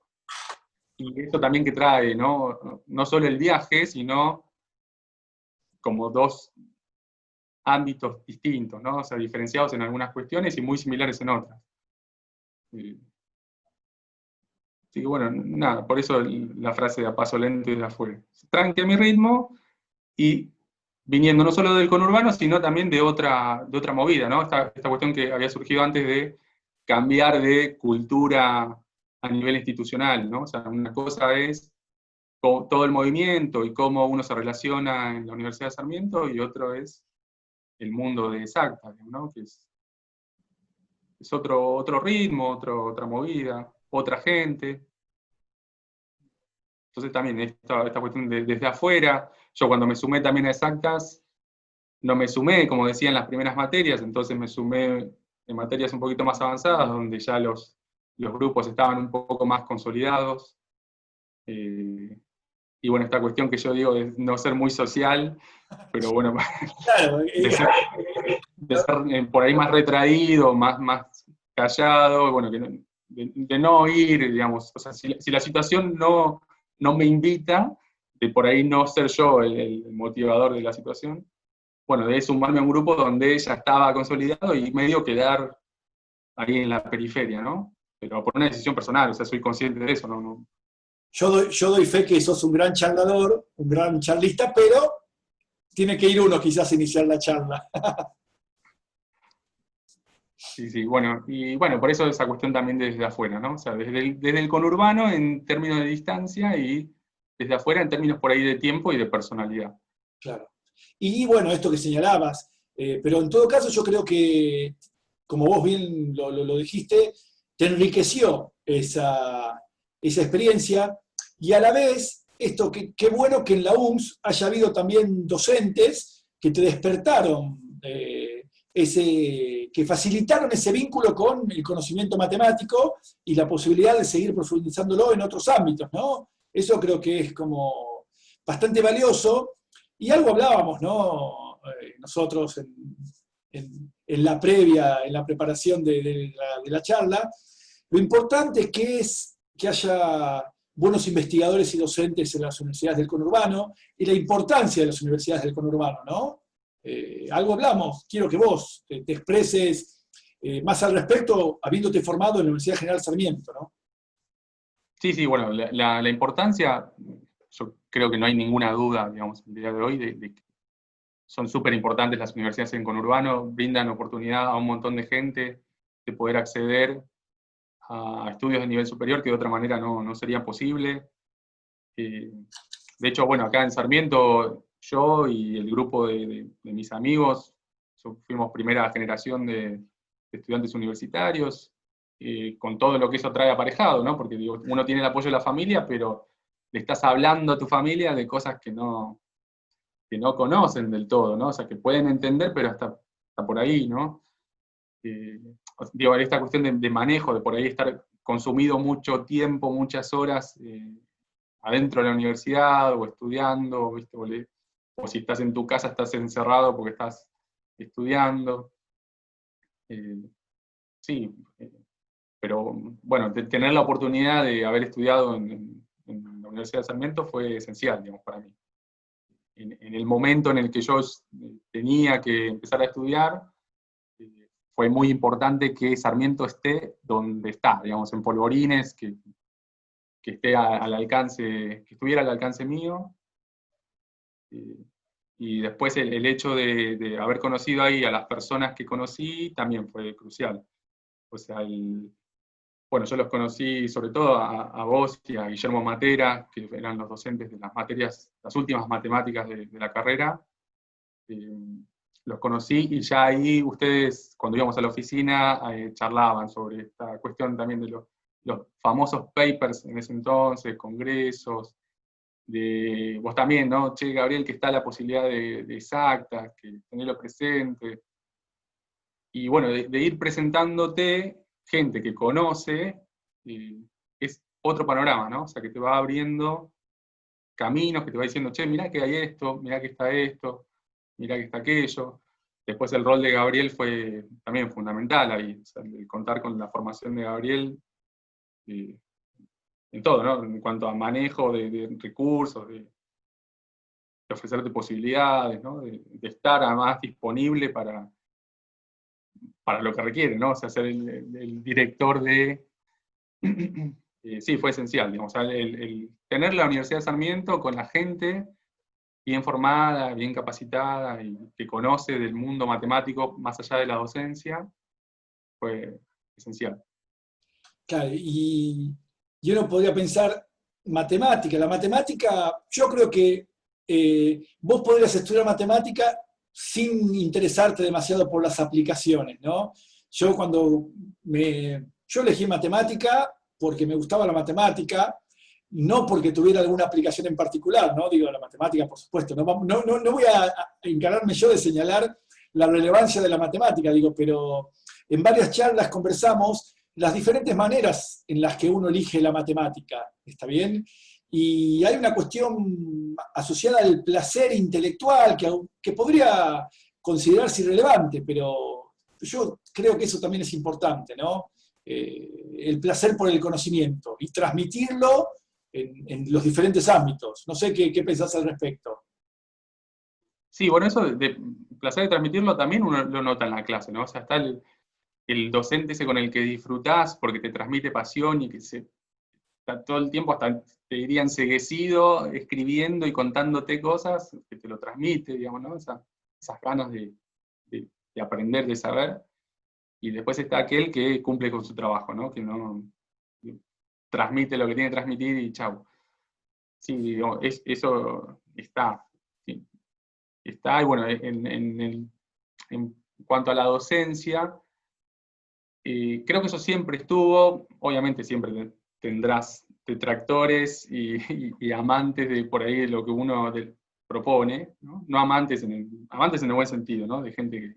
y eso también que trae, ¿no? No solo el viaje, sino como dos ámbitos distintos, ¿no? O sea, diferenciados en algunas cuestiones y muy similares en otras. Así que bueno, nada, por eso la frase de a paso lento y de afuera. Tranque a mi ritmo, y viniendo no solo del conurbano, sino también de otra movida, ¿no? Esta cuestión que había surgido antes de cambiar de cultura a nivel institucional, ¿no? O sea, una cosa es todo el movimiento y cómo uno se relaciona en la Universidad de Sarmiento, y otro es el mundo de exactas, ¿no? Que es otro ritmo, otra movida, otra gente. Entonces también esta cuestión desde afuera, yo cuando me sumé también a exactas, no me sumé, como decía, en las primeras materias, entonces me sumé en materias un poquito más avanzadas, donde ya los grupos estaban un poco más consolidados. Y bueno, esta cuestión que yo digo de no ser muy social, pero bueno, Claro, de ser por ahí más retraído, más callado, bueno, de no ir, digamos, o sea, si la situación no me invita, de por ahí no ser yo el motivador de la situación, bueno, de sumarme a un grupo donde ya estaba consolidado y medio quedar ahí en la periferia, ¿no? Pero por una decisión personal, o sea, soy consciente de eso, ¿no? yo doy fe que sos un gran charlador, un gran charlista, pero tiene que ir uno quizás a iniciar la charla. Sí, sí, bueno, y bueno, por eso esa cuestión también desde afuera, ¿no? O sea, desde el conurbano en términos de distancia, y desde afuera en términos por ahí de tiempo y de personalidad. Claro. Y bueno, esto que señalabas, pero en todo caso yo creo que, como vos bien lo dijiste, te enriqueció esa experiencia, y a la vez, esto qué bueno que en la UMS haya habido también docentes que te despertaron, que facilitaron ese vínculo con el conocimiento matemático y la posibilidad de seguir profundizándolo en otros ámbitos, ¿no? Eso creo que es como bastante valioso. Y algo hablábamos, ¿no? Nosotros en la previa, en la preparación de la charla, lo importante es que haya buenos investigadores y docentes en las universidades del conurbano, y la importancia de las universidades del conurbano, ¿no? Algo hablamos, quiero que vos te expreses más al respecto, habiéndote formado en la Universidad General Sarmiento, ¿no? Sí, sí, bueno, la importancia, yo creo que no hay ninguna duda, digamos, el día de hoy, de que son súper importantes las universidades en conurbano, brindan oportunidad a un montón de gente de poder acceder a estudios de nivel superior que de otra manera no sería posible. De hecho, bueno, acá en Sarmiento, yo y el grupo de mis amigos, fuimos primera generación de estudiantes universitarios, con todo lo que eso trae aparejado, ¿no? Porque digo, uno tiene el apoyo de la familia, pero le estás hablando a tu familia de cosas que no conocen del todo, ¿no? O sea, que pueden entender, pero hasta por ahí, ¿no? Digo, esta cuestión de manejo, de por ahí estar consumido mucho tiempo, muchas horas adentro de la universidad, o estudiando, ¿viste? O si estás en tu casa estás encerrado porque estás estudiando. Sí, pero bueno, tener la oportunidad de haber estudiado en la Universidad de Sarmiento fue esencial, digamos, para mí. En el momento en el que yo tenía que empezar a estudiar, fue muy importante que Sarmiento esté donde está, digamos, en Polvorines, que esté al alcance, que estuviera al alcance mío. Y después el hecho de haber conocido ahí a las personas que conocí también fue crucial. O sea, bueno, yo los conocí sobre todo a vos y a Guillermo Matera, que eran los docentes de las materias, las últimas matemáticas de la carrera. Los conocí y ya ahí ustedes, cuando íbamos a la oficina, charlaban sobre esta cuestión también de los famosos papers en ese entonces, congresos, de vos también, ¿no? Che, Gabriel, que está la posibilidad de exactas, que tenerlo presente. Y bueno, de ir presentándote gente que conoce, es otro panorama, ¿no? O sea, que te va abriendo caminos, que te va diciendo, che, mirá que hay esto, mirá que está esto, mirá que está aquello. Después el rol de Gabriel fue también fundamental ahí, o sea, el contar con la formación de Gabriel en todo, ¿no? En cuanto a manejo de recursos, de ofrecerte posibilidades, ¿no? De estar además disponible para lo que requiere, ¿no? O sea, ser el director de... sí, fue esencial, digamos, o sea, el tener la Universidad de Sarmiento con la gente bien formada, bien capacitada y que conoce del mundo matemático más allá de la docencia, fue esencial. Claro, y uno podría pensar matemática. La matemática, yo creo que vos podrías estudiar matemática sin interesarte demasiado por las aplicaciones, ¿no? Yo elegí matemática porque me gustaba la matemática, no porque tuviera alguna aplicación en particular, ¿no? Digo, la matemática, por supuesto, no voy a encargarme yo de señalar la relevancia de la matemática, digo, pero en varias charlas conversamos las diferentes maneras en las que uno elige la matemática, ¿está bien? Y hay una cuestión asociada al placer intelectual que podría considerarse irrelevante, pero yo creo que eso también es importante, ¿no? El placer por el conocimiento y transmitirlo en los diferentes ámbitos. No sé qué pensás al respecto. Sí, bueno, eso de placer de transmitirlo también uno lo nota en la clase, ¿no? O sea, está el docente ese con el que disfrutás porque te transmite pasión y que está todo el tiempo, hasta te diría enceguecido, escribiendo y contándote cosas, que te lo transmite, digamos, ¿no? Esas ganas de aprender, de saber. Y después está aquel que cumple con su trabajo, ¿no? Que no transmite lo que tiene que transmitir y chau. Sí, digo, eso está. Sí, está, y bueno, en cuanto a la docencia, creo que eso siempre estuvo, obviamente siempre tendrás detractores y amantes de por ahí de lo que uno propone, ¿no? No amantes amantes en el buen sentido, ¿no? De gente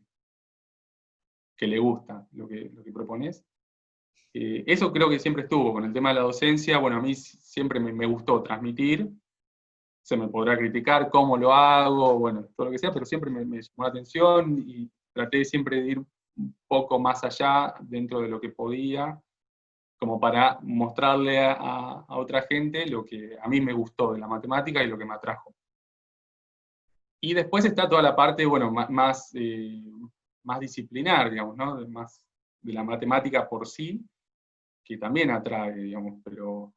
que le gusta lo que propones. Eso creo que siempre estuvo con el tema de la docencia. Bueno, a mí siempre me gustó transmitir. Se me podrá criticar cómo lo hago, bueno, todo lo que sea, pero siempre me llamó la atención y traté siempre de ir un poco más allá dentro de lo que podía, como para mostrarle a otra gente lo que a mí me gustó de la matemática y lo que me atrajo. Y después está toda la parte, bueno, más disciplinar, digamos, ¿no? Más de la matemática por sí, que también atrae, digamos, pero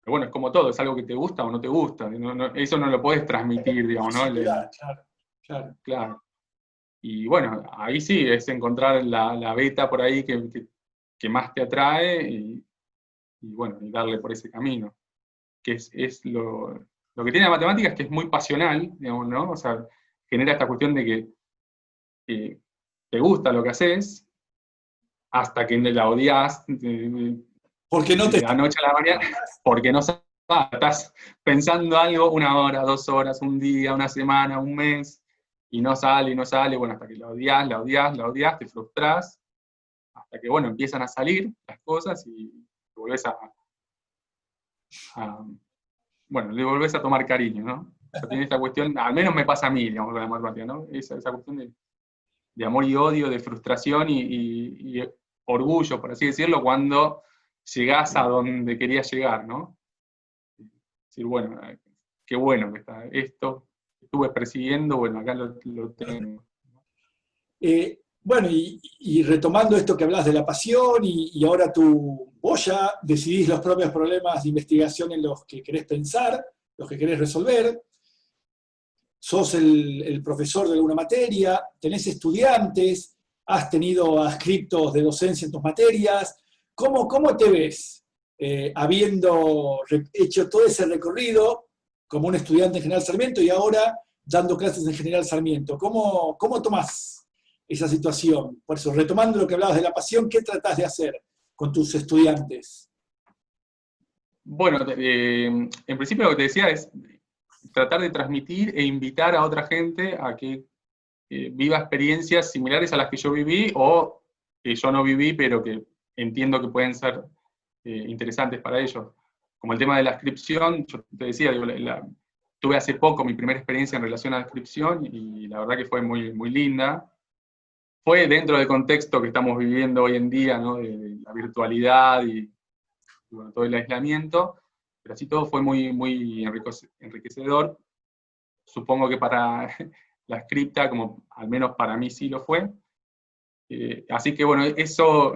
bueno, es como todo, es algo que te gusta o no te gusta, eso no lo puedes transmitir, digamos, ¿no? Claro. Y bueno, ahí sí, es encontrar la beta por ahí que más te atrae y bueno, y darle por ese camino. Que es lo que tiene la matemática es que es muy pasional, digamos, ¿no? O sea, genera esta cuestión de que te gusta lo que haces, hasta que la odias, porque no te de la noche a la mañana, porque no sabes, estás pensando algo 1 hora, 2 horas, un día, una semana, un mes, y no sale, bueno, hasta que la odias, te frustras, hasta que, bueno, empiezan a salir las cosas y te volvés bueno, le volvés a tomar cariño, ¿no? O sea, tiene esta cuestión, al menos me pasa a mí, digamos, con la matemática, ¿no? Esa cuestión de amor y odio, de frustración y orgullo, por así decirlo, cuando llegás a donde querías llegar, ¿no? decir, bueno, qué bueno que está esto, estuve persiguiendo, bueno, acá lo tengo. Bueno, y retomando esto que hablas de la pasión, y ahora vos ya decidís los propios problemas de investigación en los que querés pensar, los que querés resolver, sos el profesor de alguna materia, tenés estudiantes, has tenido adscriptos de docencia en tus materias. ¿Cómo te ves habiendo hecho todo ese recorrido como un estudiante en General Sarmiento y ahora dando clases en General Sarmiento? ¿Cómo tomás esa situación? Por eso, retomando lo que hablabas de la pasión, ¿qué tratás de hacer con tus estudiantes? Bueno, en principio lo que te decía es tratar de transmitir e invitar a otra gente a que viva experiencias similares a las que yo viví o que yo no viví, pero que entiendo que pueden ser interesantes para ellos. Como el tema de la inscripción, yo te decía, digo, tuve hace poco mi primera experiencia en relación a la inscripción y la verdad que fue muy, muy linda. Fue dentro del contexto que estamos viviendo hoy en día, ¿no? De la virtualidad y bueno, todo el aislamiento, pero así todo fue muy, muy enriquecedor. Supongo que para la scripta, como al menos para mí sí lo fue. Así que bueno, eso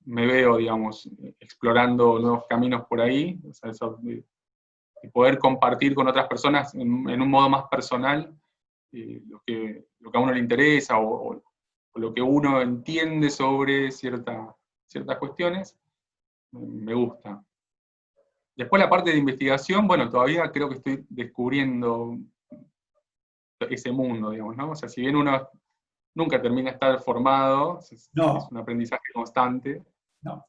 me veo, digamos, explorando nuevos caminos por ahí, o sea, eso de poder compartir con otras personas en un modo más personal lo que a uno le interesa o lo que uno entiende sobre ciertas cuestiones, me gusta. Después la parte de investigación, bueno, todavía creo que estoy descubriendo ese mundo, digamos, ¿no? O sea, si bien uno nunca termina de estar formado, es No, un aprendizaje constante. no.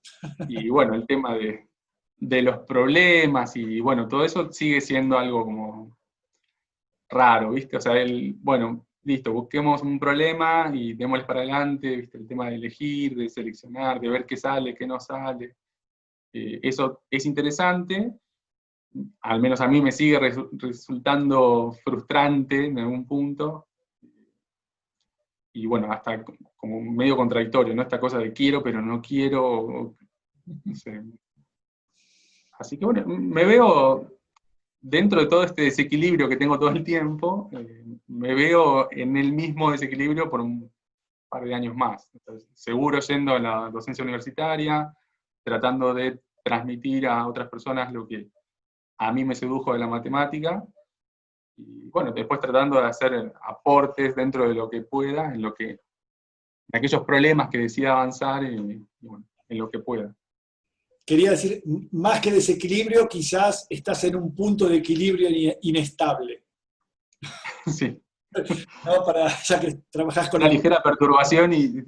Y bueno, el tema de los problemas y bueno, todo eso sigue siendo algo como raro, ¿viste? O sea, bueno, listo, busquemos un problema y démosle para adelante, ¿viste? El tema de elegir, de seleccionar, de ver qué sale, qué no sale. Eso es interesante, al menos a mí me sigue resultando frustrante en algún punto, y bueno, hasta como medio contradictorio, ¿no? Esta cosa de quiero, pero no quiero, no sé. Así que bueno, me veo dentro de todo este desequilibrio que tengo todo el tiempo, me veo en el mismo desequilibrio por un par de años más. Entonces, seguro yendo a la docencia universitaria, tratando de transmitir a otras personas lo que a mí me sedujo de la matemática, y bueno, después tratando de hacer aportes dentro de lo que pueda, en aquellos problemas que decida avanzar, y bueno, en lo que pueda. Quería decir, más que desequilibrio, quizás estás en un punto de equilibrio inestable, Sí, ¿no? Ya que trabajás con una ligera perturbación y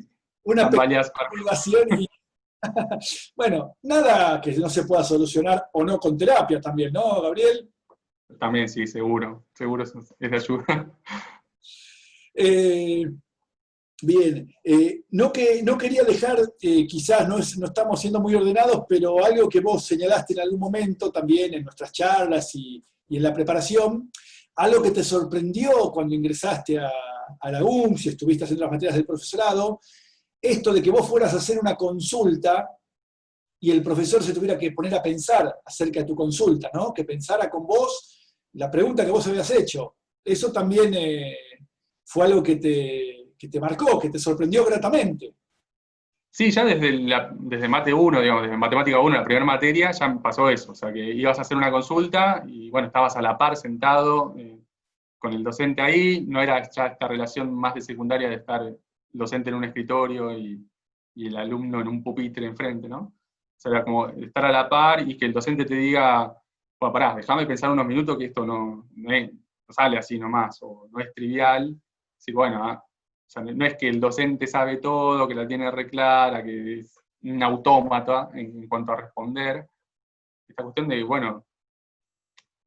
una pequeña tambaleas. perturbación y, bueno, nada que no se pueda solucionar o no con terapia también, ¿no, Gabriel? También sí, seguro es de ayuda. Eh, Bien, no quería dejar, quizás no estamos siendo muy ordenados, pero algo que vos señalaste en algún momento también en nuestras charlas y en la preparación, algo que te sorprendió cuando ingresaste a la UM, si estuviste haciendo las materias del profesorado, esto de que vos fueras a hacer una consulta y el profesor se tuviera que poner a pensar acerca de tu consulta, ¿no? Que pensara con vos la pregunta que vos habías hecho. Eso también fue algo que te marcó, que te sorprendió gratamente. Sí, ya desde Mate 1, digamos, desde Matemática 1, la primera materia, ya me pasó eso. O sea, que ibas a hacer una consulta y, bueno, estabas a la par sentado con el docente ahí. No era ya esta relación más de secundaria de estar el docente en un escritorio y el alumno en un pupitre enfrente, ¿no? O sea, era como estar a la par y que el docente te diga, bueno, pará, déjame pensar unos minutos que esto no sale así nomás, o no es trivial. Así, bueno, o sea, no es que el docente sabe todo, que la tiene re clara, que es un autómata en cuanto a responder. Esta cuestión de, bueno,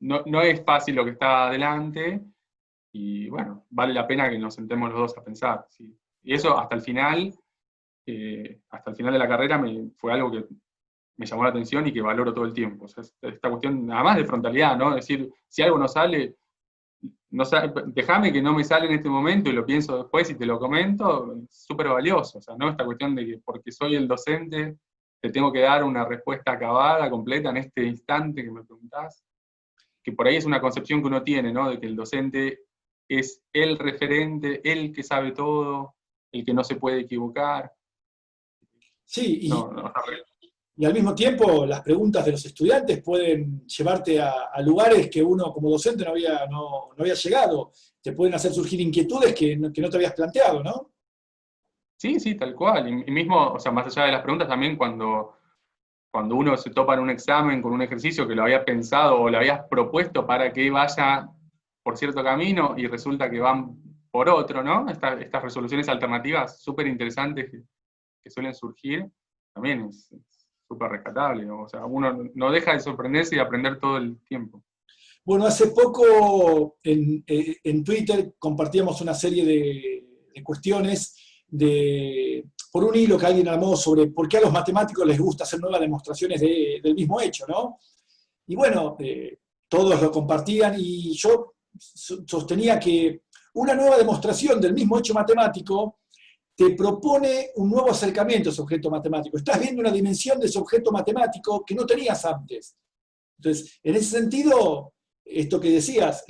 no es fácil lo que está adelante, y bueno, vale la pena que nos sentemos los dos a pensar. ¿Sí? Y eso hasta el final de la carrera fue algo que me llamó la atención y que valoro todo el tiempo. O sea, esta cuestión, además de frontalidad, ¿no? Es decir, si algo no sale, déjame que no me sale en este momento y lo pienso después y te lo comento, es súper valioso. O sea, no esta cuestión de que porque soy el docente te tengo que dar una respuesta acabada, completa en este instante que me preguntás. que por ahí es una concepción que uno tiene, ¿no? De que el docente es el referente, el que sabe todo, el que no se puede equivocar. Sí, No, no, no. y al mismo tiempo las preguntas de los estudiantes pueden llevarte a lugares que uno como docente no había llegado. Te pueden hacer surgir inquietudes que no te habías planteado, ¿no? Sí, sí, tal cual. Y mismo, o sea, más allá de las preguntas, también cuando uno se topa en un examen con un ejercicio que lo había pensado o lo habías propuesto para que vaya por cierto camino y resulta que van por otro, ¿no? Estas resoluciones alternativas súper interesantes que suelen surgir, también es súper rescatable, ¿no? O sea, uno no deja de sorprenderse y de aprender todo el tiempo. Bueno, hace poco en Twitter compartíamos una serie de cuestiones por un hilo que alguien armó sobre por qué a los matemáticos les gusta hacer nuevas demostraciones del mismo hecho, ¿no? Y bueno, todos lo compartían y yo sostenía que una nueva demostración del mismo hecho matemático te propone un nuevo acercamiento a ese objeto matemático. Estás viendo una dimensión de ese objeto matemático que no tenías antes. Entonces, en ese sentido, esto que decías,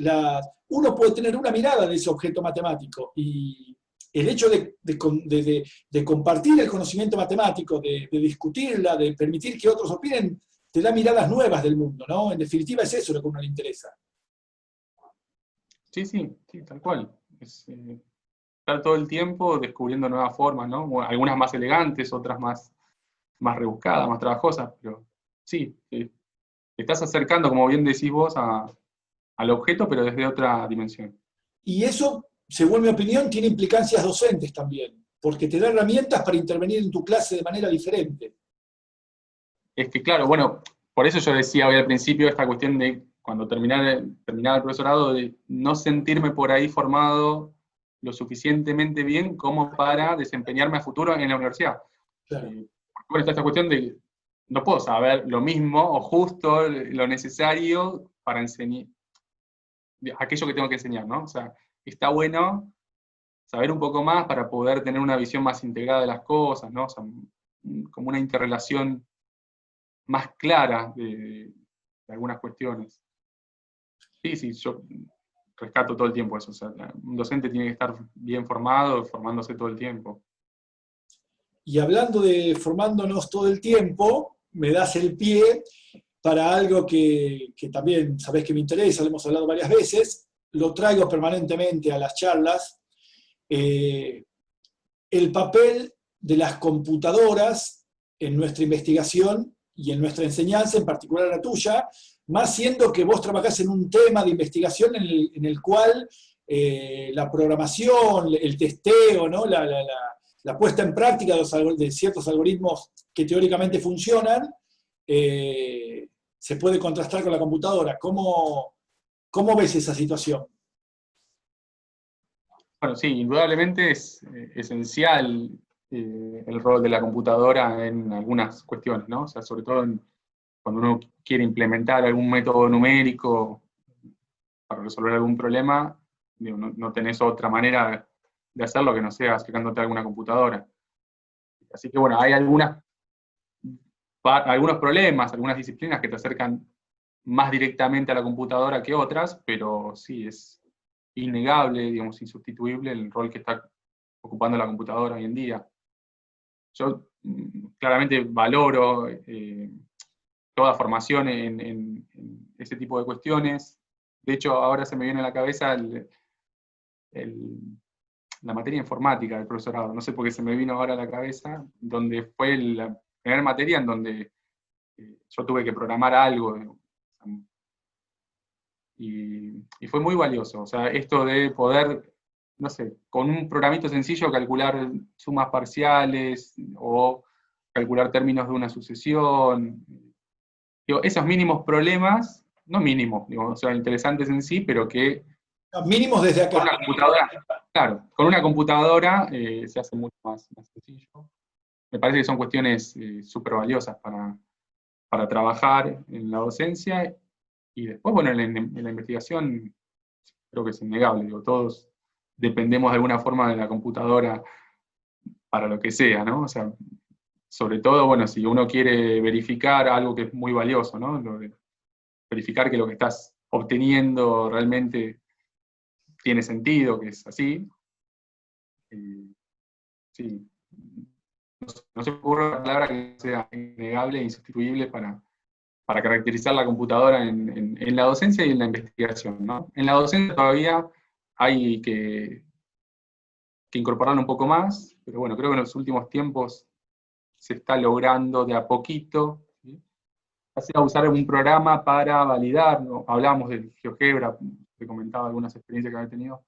uno puede tener una mirada de ese objeto matemático y el hecho de compartir el conocimiento matemático, de discutirla, de permitir que otros opinen, te da miradas nuevas del mundo, ¿no? En definitiva es eso lo que a uno le interesa. Sí, sí, sí, tal cual. Es, estar todo el tiempo descubriendo nuevas formas, ¿no? Bueno, algunas más elegantes, otras más rebuscadas, más trabajosas, pero sí, te estás acercando, como bien decís vos, al objeto, pero desde otra dimensión. Y eso, según mi opinión, tiene implicancias docentes también, porque te da herramientas para intervenir en tu clase de manera diferente. Es que, claro, bueno, por eso yo decía hoy al principio esta cuestión de cuando terminaba el profesorado, de no sentirme por ahí formado lo suficientemente bien como para desempeñarme a futuro en la universidad. Claro. Porque, bueno, está esta cuestión de no puedo saber lo mismo o justo lo necesario para enseñar aquello que tengo que enseñar, ¿no? O sea, está bueno saber un poco más para poder tener una visión más integrada de las cosas, ¿no? O sea, como una interrelación más clara de algunas cuestiones. Sí, sí, yo rescato todo el tiempo eso. O sea, un docente tiene que estar bien formado, formándose todo el tiempo. Y hablando de formándonos todo el tiempo, me das el pie para algo que también sabés que me interesa, lo hemos hablado varias veces, lo traigo permanentemente a las charlas, el papel de las computadoras en nuestra investigación y en nuestra enseñanza, en particular la tuya, más siendo que vos trabajás en un tema de investigación en el cual la programación, el testeo, ¿no? La puesta en práctica de ciertos algoritmos que teóricamente funcionan, se puede contrastar con la computadora. ¿Cómo ves esa situación? Bueno, sí, indudablemente es esencial el rol de la computadora en algunas cuestiones, ¿no? O sea, sobre todo cuando uno quiere implementar algún método numérico para resolver algún problema, digo, no tenés otra manera de hacerlo que no sea acercándote a alguna computadora. Así que bueno, hay algunos problemas, algunas disciplinas que te acercan más directamente a la computadora que otras, pero sí, es innegable, digamos, insustituible el rol que está ocupando la computadora hoy en día. Yo claramente valoro toda formación en ese tipo de cuestiones. De hecho, ahora se me viene a la cabeza la materia informática del profesorado. No sé por qué se me vino ahora a la cabeza, donde fue la primera materia en donde yo tuve que programar algo. Y fue muy valioso. O sea, esto de poder, no sé, con un programito sencillo calcular sumas parciales o calcular términos de una sucesión. Digo, esos mínimos problemas, no mínimos, digo, o sea, interesantes en sí, pero que Mínimos desde con acá. una computadora, claro, con una computadora se hace mucho más sencillo. Me parece que son cuestiones súper valiosas para trabajar en la docencia y después, bueno, en la investigación creo que es innegable, digo, todos dependemos de alguna forma de la computadora para lo que sea, ¿no? O sea, sobre todo, bueno, si uno quiere verificar algo que es muy valioso, ¿no? Verificar que lo que estás obteniendo realmente tiene sentido, que es así. Sí, no se me ocurre una palabra que sea innegable e insustituible para caracterizar la computadora en la docencia y en la investigación, ¿no? En la docencia todavía hay que incorporarlo un poco más, pero bueno, creo que en los últimos tiempos se está logrando de a poquito, ¿sí? Hacer usar un programa para validar, ¿no? Hablábamos del GeoGebra, te comentaba algunas experiencias que había tenido,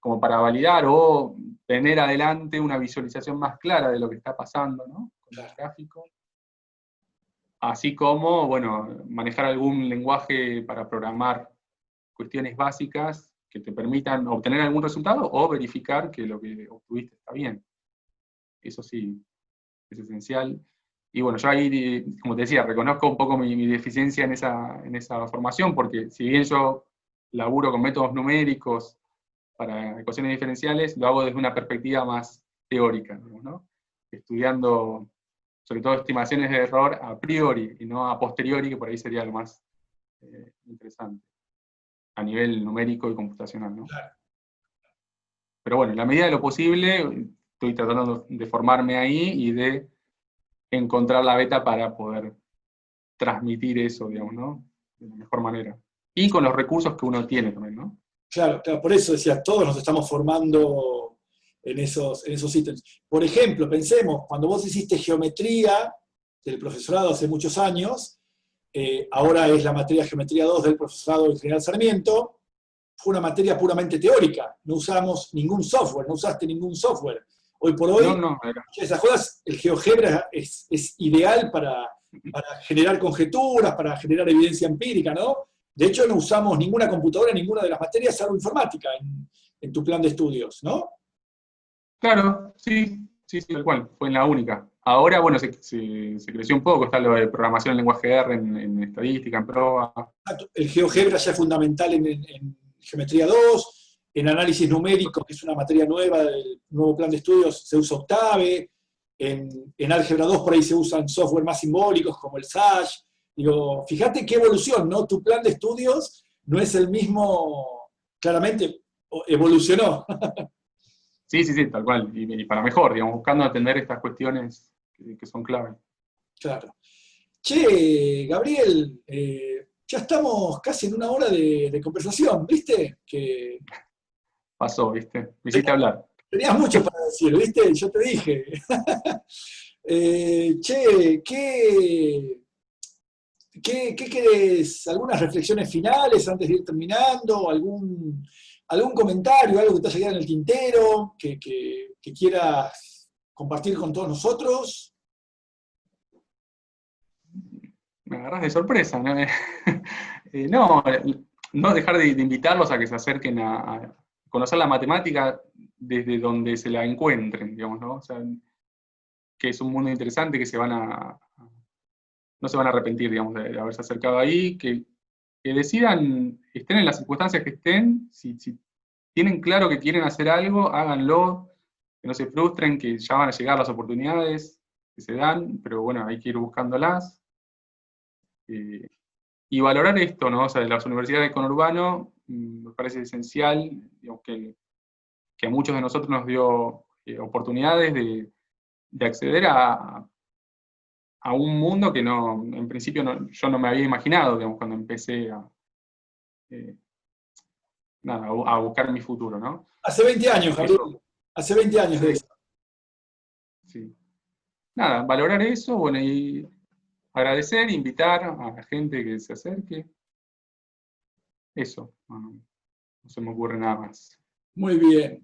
como para validar o tener adelante una visualización más clara de lo que está pasando, ¿no? Con el gráfico. Así como, bueno, manejar algún lenguaje para programar cuestiones básicas que te permitan obtener algún resultado o verificar que lo que obtuviste está bien. Eso sí, es esencial. Y bueno, yo ahí, como te decía, reconozco un poco mi deficiencia en esa formación, porque si bien yo laburo con métodos numéricos para ecuaciones diferenciales, lo hago desde una perspectiva más teórica, ¿no? Estudiando sobre todo estimaciones de error a priori y no a posteriori, que por ahí sería lo más interesante, a nivel numérico y computacional, ¿no? Claro. Pero bueno, en la medida de lo posible, estoy tratando de formarme ahí y de encontrar la beta para poder transmitir eso, digamos, ¿no? De la mejor manera. Y con los recursos que uno tiene también, ¿no? Claro, claro, por eso decía, todos nos estamos formando en esos ítems. Por ejemplo, pensemos, cuando vos hiciste geometría del profesorado hace muchos años, ahora es la materia Geometría 2 del profesorado del General Sarmiento, fue una materia puramente teórica, no usamos ningún software, no usaste ningún software. Hoy por hoy, No, esas cosas, el GeoGebra es ideal para generar conjeturas, para generar evidencia empírica, ¿no? De hecho, no usamos ninguna computadora en ninguna de las materias, salvo informática, en tu plan de estudios, ¿no? claro, sí, tal cual, fue en la única. Ahora, bueno, se creció un poco, está lo de programación en lenguaje R en estadística, en proba. El GeoGebra ya es fundamental en Geometría 2, en análisis numérico, que es una materia nueva del nuevo plan de estudios, se usa Octave, en Álgebra 2 por ahí se usan software más simbólicos como el SAS. Digo, fíjate qué evolución, ¿no? Tu plan de estudios no es el mismo, claramente evolucionó. Sí, tal cual, y para mejor, digamos, buscando atender estas cuestiones que son clave. Claro. Che, Gabriel, ya estamos casi en una hora de conversación, ¿viste? Que Pasó, ¿viste? Me hiciste hablar. tenías mucho para decir, ¿viste? Yo te dije. Che, ¿qué querés? ¿Algunas reflexiones finales antes de ir terminando? ¿Algún comentario, algo que te haya quedado en el tintero, que quieras compartir con todos nosotros? Me agarras de sorpresa, ¿no? No dejar de invitarlos a que se acerquen a conocer la matemática desde donde se la encuentren, digamos, ¿no? O sea, que es un mundo interesante, que no se van a arrepentir, digamos, de haberse acercado ahí, que decidan, estén en las circunstancias que estén, si tienen claro que quieren hacer algo, háganlo, que no se frustren, que ya van a llegar las oportunidades que se dan, pero bueno, hay que ir buscándolas. Y valorar esto, ¿no? O sea, de las universidades de conurbano, me parece esencial, digamos, que a muchos de nosotros nos dio oportunidades de acceder a un mundo que en principio yo no me había imaginado, digamos, cuando empecé a buscar mi futuro, ¿no? Hace 20 años, Gabriel. Hace 20 años de eso. Sí. Nada, valorar eso, bueno, y agradecer, invitar a la gente que se acerque. Eso, no se me ocurre nada más. Muy bien.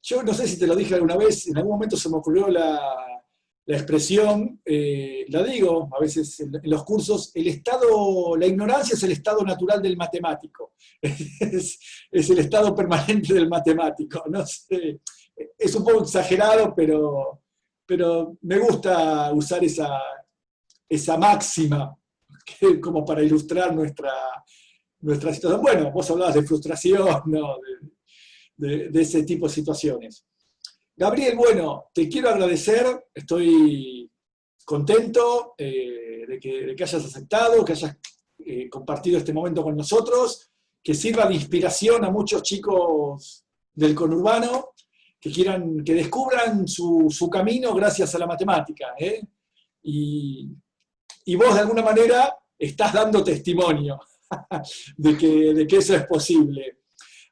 Yo no sé si te lo dije alguna vez, en algún momento se me ocurrió la expresión, la digo a veces en los cursos, la ignorancia es el estado natural del matemático, es el estado permanente del matemático. No sé, es un poco exagerado, pero me gusta usar esa máxima como para ilustrar nuestra situación. Bueno, vos hablabas de frustración, ¿no? de ese tipo de situaciones. Gabriel, bueno, te quiero agradecer, estoy contento de que hayas aceptado, que hayas compartido este momento con nosotros, que sirva de inspiración a muchos chicos del conurbano que descubran su camino gracias a la matemática. Y vos, de alguna manera, estás dando testimonio de que eso es posible.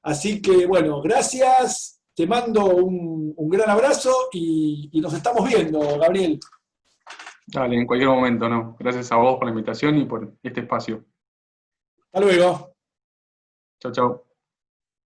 Así que, bueno, gracias, te mando un gran abrazo y nos estamos viendo, Gabriel. Dale, en cualquier momento, ¿no? Gracias a vos por la invitación y por este espacio. Hasta luego. Chau, chau.